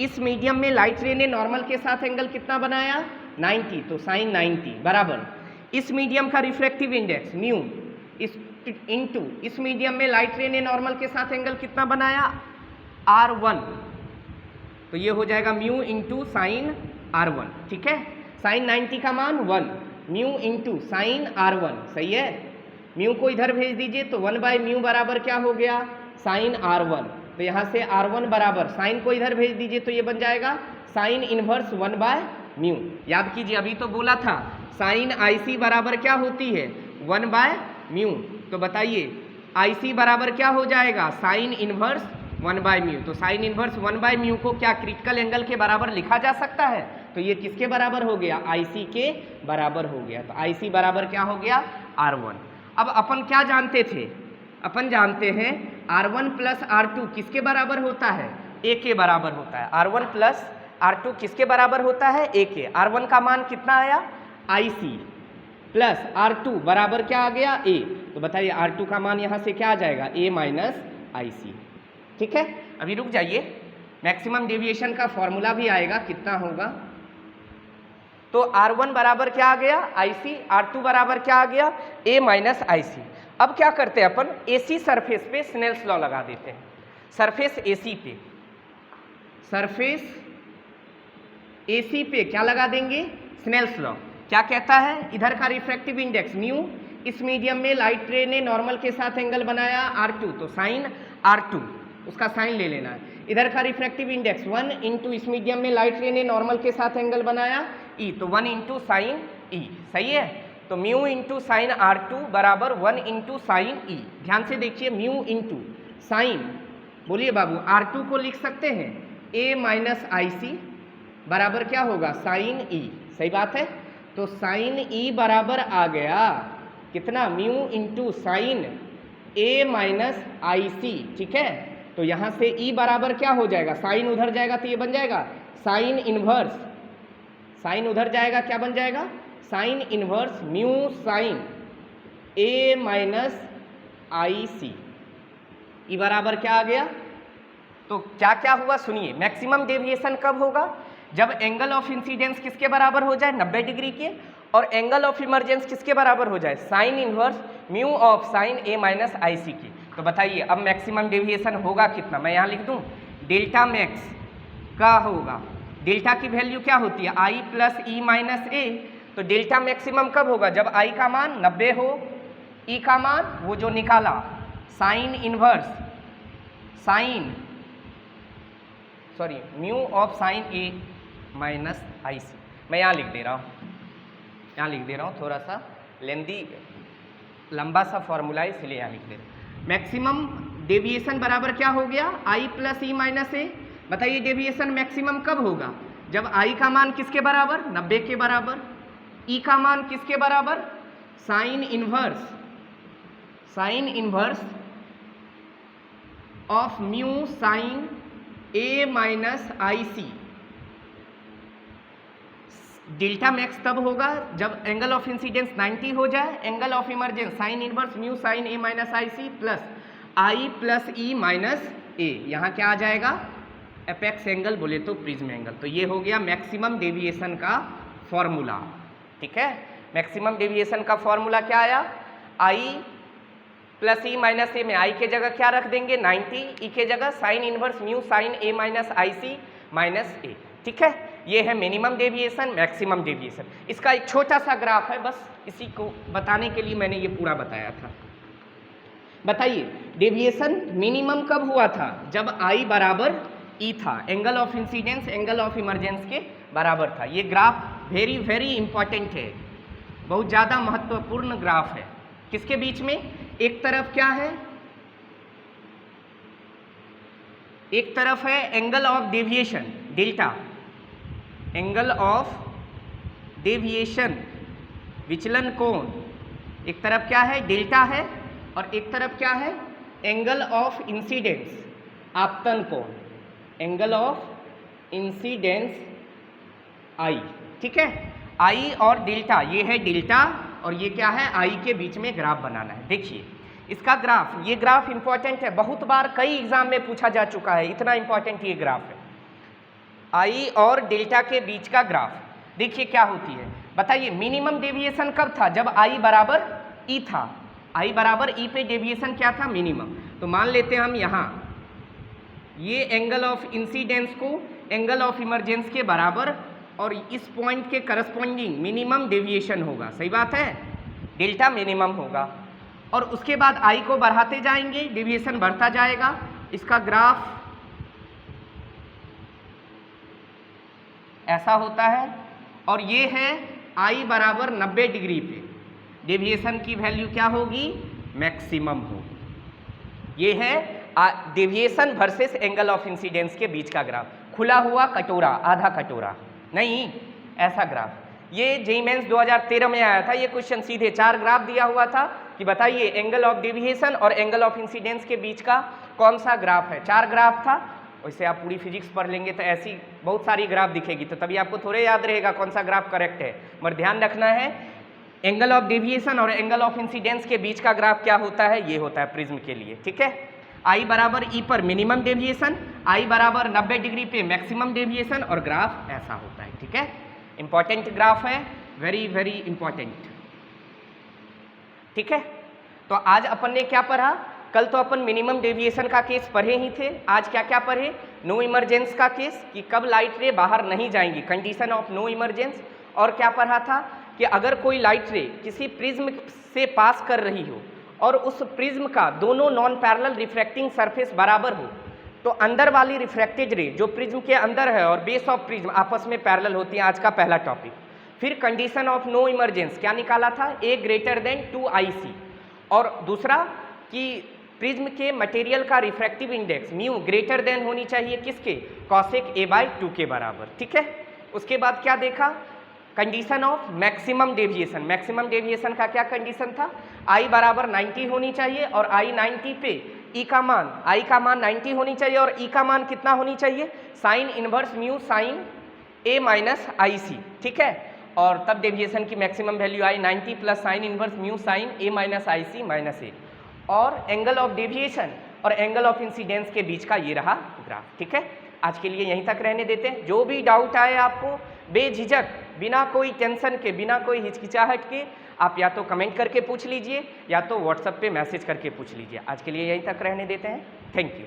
इस मीडियम में लाइट रे ने नॉर्मल के साथ एंगल कितना बनाया 90, तो साइन 90 बराबर इस मीडियम का रिफ्रैक्टिव इंडेक्स म्यू इस इनटू इस मीडियम में लाइट रे ने नॉर्मल के साथ एंगल कितना बनाया R1, तो ये हो जाएगा म्यू इंटू साइन R1। ठीक है, साइन 90 का मान 1, म्यू इंटू साइन R1, सही है। म्यू को इधर भेज दीजिए तो 1/म्यू बराबर क्या हो गया साइन R1, तो यहाँ से R1 बराबर साइन को इधर भेज दीजिए तो ये बन जाएगा साइन इनवर्स 1/म्यू। याद कीजिए अभी तो बोला था साइन IC बराबर क्या होती है 1/म्यू, तो बताइए IC बराबर क्या हो जाएगा साइन इनवर्स 1/म्यू। तो साइन इनवर्स 1/म्यू को क्या क्रिटिकल एंगल के बराबर लिखा जा सकता है, तो ये किसके बराबर हो गया IC के बराबर हो गया। तो IC बराबर क्या हो गया R1। अब अपन क्या जानते थे, अपन जानते हैं R1 प्लस R2 किसके बराबर होता है A के बराबर होता है। R1 प्लस R2 किसके बराबर होता है A के। R1 का मान कितना आया IC प्लस R2 बराबर क्या आ गया A, तो बताइए R2 का मान यहाँ से क्या आ जाएगा A माइनस IC। ठीक है, अभी रुक जाइए, मैक्सिमम डेविएशन का फॉर्मूला भी आएगा कितना होगा। तो R1 बराबर क्या आ गया IC, R2 बराबर क्या आ गया A माइनस IC। अब क्या करते हैं अपन AC सरफेस पे स्नेल्स लॉ लगा देते हैं। सरफेस AC पे, सरफेस AC पे क्या लगा देंगे स्नेल्स लॉ। क्या कहता है इधर का रिफ्रैक्टिव इंडेक्स म्यू, इस मीडियम में लाइट रे ने नॉर्मल के साथ एंगल बनाया R2, तो साइन R2 उसका साइन ले लेना है। इधर का रिफ्रैक्टिव इंडेक्स 1 इंटू इस मीडियम में लाइट रे ने नॉर्मल के साथ एंगल बनाया E, तो 1 इंटू साइन E, सही है। तो म्यू इंटू साइन R2 बराबर 1 इंटू साइन E। ध्यान से देखिए म्यू इंटू साइन, बोलिए बाबू R2 को लिख सकते हैं A माइनस IC बराबर क्या होगा साइन E, सही बात है। तो साइन E बराबर आ गया कितना mu into sine A minus IC। ठीक है, तो यहाँ से E बराबर क्या हो जाएगा, साइन उधर जाएगा तो ये बन जाएगा साइन इनवर्स, साइन उधर जाएगा क्या बन जाएगा sine inverse mu sign A minus IC। E बराबर क्या आ गया, तो क्या क्या हुआ सुनिए, मैक्सिमम डेविएशन कब होगा जब एंगल ऑफ इंसिडेंस किसके बराबर हो जाए 90 डिग्री के, और एंगल ऑफ इमरजेंस किसके बराबर हो जाए sine inverse mu of sine A minus IC की। तो बताइए अब मैक्सिमम डेविएशन होगा कितना, मैं यहाँ लिख दूँ डेल्टा मैक्स का होगा, डेल्टा की वैल्यू क्या होती है I plus E minus A। तो डेल्टा मैक्सिमम कब होगा जब I का मान 90 हो, E का मान वो जो निकाला sine inverse sine mu of sine A minus IC। मैं यहाँ लिख दे रहा हूँ, थोड़ा सा लेंदी लंबा सा फॉर्मूला है इसलिए यहाँ लिख दे रहा हूँ। मैक्सिमम डेविएशन बराबर क्या हो गया I plus E minus A। बताइए डेविएशन मैक्सिमम कब होगा जब I का मान किसके बराबर 90 के बराबर, E का मान किसके बराबर sine inverse of mu sign A minus IC। Delta max तब होगा जब एंगल ऑफ इंसिडेंस 90 हो जाए, angle of emergence sine inverse mu sign A minus IC plus I plus E minus A। यहाँ क्या आ जाएगा एपेक्स एंगल बोले तो प्रिज्म एंगल। तो ये हो गया मैक्सिमम डेविएशन का फॉर्मूला। ठीक है, मैक्सिमम डेविएशन का फॉर्मूला क्या आया I plus E minus A में I के जगह क्या रख देंगे 90, E के जगह sine inverse mu sign A minus IC minus A। ठीक है, ये है मिनिमम डेविएशन मैक्सिमम डेविएशन। इसका एक छोटा सा ग्राफ है, बस इसी को बताने के लिए मैंने ये पूरा बताया था। बताइए डेविएशन मिनिमम कब हुआ था जब I बराबर E था, angle of incidence angle of emergence के बराबर था। ये ग्राफ वेरी वेरी इंपॉर्टेंट है, बहुत ज़्यादा महत्वपूर्ण ग्राफ है। किसके बीच में, एक तरफ क्या है, एक तरफ है angle of deviation delta, angle of deviation विचलन कोण, एक तरफ क्या है डेल्टा है और एक तरफ क्या है एंगल ऑफ इंसिडेंस आपतन कोण, एंगल ऑफ इंसिडेंस I। ठीक है, I और डेल्टा, ये है डेल्टा और ये क्या है I के बीच में ग्राफ बनाना है। देखिए इसका ग्राफ, ये ग्राफ इंपॉर्टेंट है, बहुत बार कई एग्जाम में पूछा जा चुका है, इतना इंपॉर्टेंट ये ग्राफ है। आई और डेल्टा के बीच का ग्राफ देखिए क्या होती है, बताइए मिनिमम डेविएशन कब था, जब आई बराबर ई था। आई बराबर ई पे डेविएशन क्या था, मिनिमम। तो मान लेते हैं हम यहाँ ये एंगल ऑफ इंसिडेंस को एंगल ऑफ इमरजेंस के बराबर और इस पॉइंट के करस्पॉन्डिंग मिनिमम डेविएशन होगा, सही बात है, डेल्टा मिनिमम होगा। और उसके बाद आई को बढ़ाते जाएंगे, डेविएशन बढ़ता जाएगा, इसका ग्राफ ऐसा होता है। और ये है आई बराबर 90 डिग्री पे, डेविएशन की वैल्यू क्या होगी, मैक्सिमम होगी। ये है deviation versus angle of incidence के बीच का ग्राफ, खुला हुआ कटोरा, आधा कटोरा नहीं, ऐसा ग्राफ। ये जेईई मेंस 2013 में आया था, ये क्वेश्चन सीधे 4 ग्राफ दिया हुआ था कि बताइए एंगल ऑफ डेविएशन और एंगल ऑफ इंसिडेंस के बीच का कौन सा ग्राफ है। 4 ग्राफ था, वैसे आप पूरी फिजिक्स पढ़ लेंगे तो ऐसी बहुत सारी ग्राफ दिखेगी, तो तभी आपको थोड़े याद रहेगा कौन सा ग्राफ करेक्ट है। मगर ध्यान रखना है एंगल ऑफ डेविएशन और एंगल ऑफ इंसिडेंस के बीच का ग्राफ क्या होता है, ये होता है प्रिज्म के लिए, ठीक है। आई बराबर ई पर मिनिमम डेविएशन, आई बराबर 90 डिग्री पे मैक्सिमम डेविएशन और ग्राफ ऐसा होता है, ठीक है। इंपॉर्टेंट ग्राफ है, वेरी वेरी इंपॉर्टेंट, ठीक है। तो आज अपन ने क्या पढ़ा, कल तो अपन मिनिमम डेविएशन का केस पढ़े ही थे, आज क्या क्या पढ़े, नो इमरजेंस का केस कि कब लाइट रे बाहर नहीं जाएंगी, कंडीशन ऑफ नो इमरजेंस। और क्या पढ़ा था कि अगर कोई लाइट रे किसी प्रिज्म से पास कर रही हो और उस प्रिज्म का दोनों नॉन पैरेलल रिफ्रैक्टिंग सरफेस बराबर हो, तो अंदर वाली रिफ्रैक्टेड रे जो प्रिज्म के अंदर है और बेस ऑफ प्रिज्म आपस में पैरेलल होती है, आज का पहला टॉपिक। फिर कंडीशन ऑफ नो इमरजेंस क्या निकाला था, ए ग्रेटर देन 2IC, और दूसरा कि प्रिज्म के मटेरियल का refractive index mu greater than होनी चाहिए किसके, कॉसेक A/2 के बराबर, ठीक है। उसके बाद क्या देखा, condition of maximum deviation. Maximum deviation का क्या कंडीशन था, आई बराबर 90 होनी चाहिए और आई 90 पे ई का मान, आई का मान 90 होनी चाहिए और ई का मान कितना होनी चाहिए, sine inverse mu sign A-IC, ठीक है। और तब डेविएशन की maximum value I 90 plus sine inverse mu sign A-IC minus A। और एंगल ऑफ डेविएशन और एंगल ऑफ इंसिडेंस के बीच का ये रहा ग्राफ, ठीक है। आज के लिए यहीं तक रहने देते हैं, जो भी डाउट आए आपको बेझिझक, बिना कोई टेंशन के, बिना कोई हिचकिचाहट के, आप या तो कमेंट करके पूछ लीजिए या तो व्हाट्सएप पे मैसेज करके पूछ लीजिए। आज के लिए यहीं तक रहने देते हैं, थैंक यू।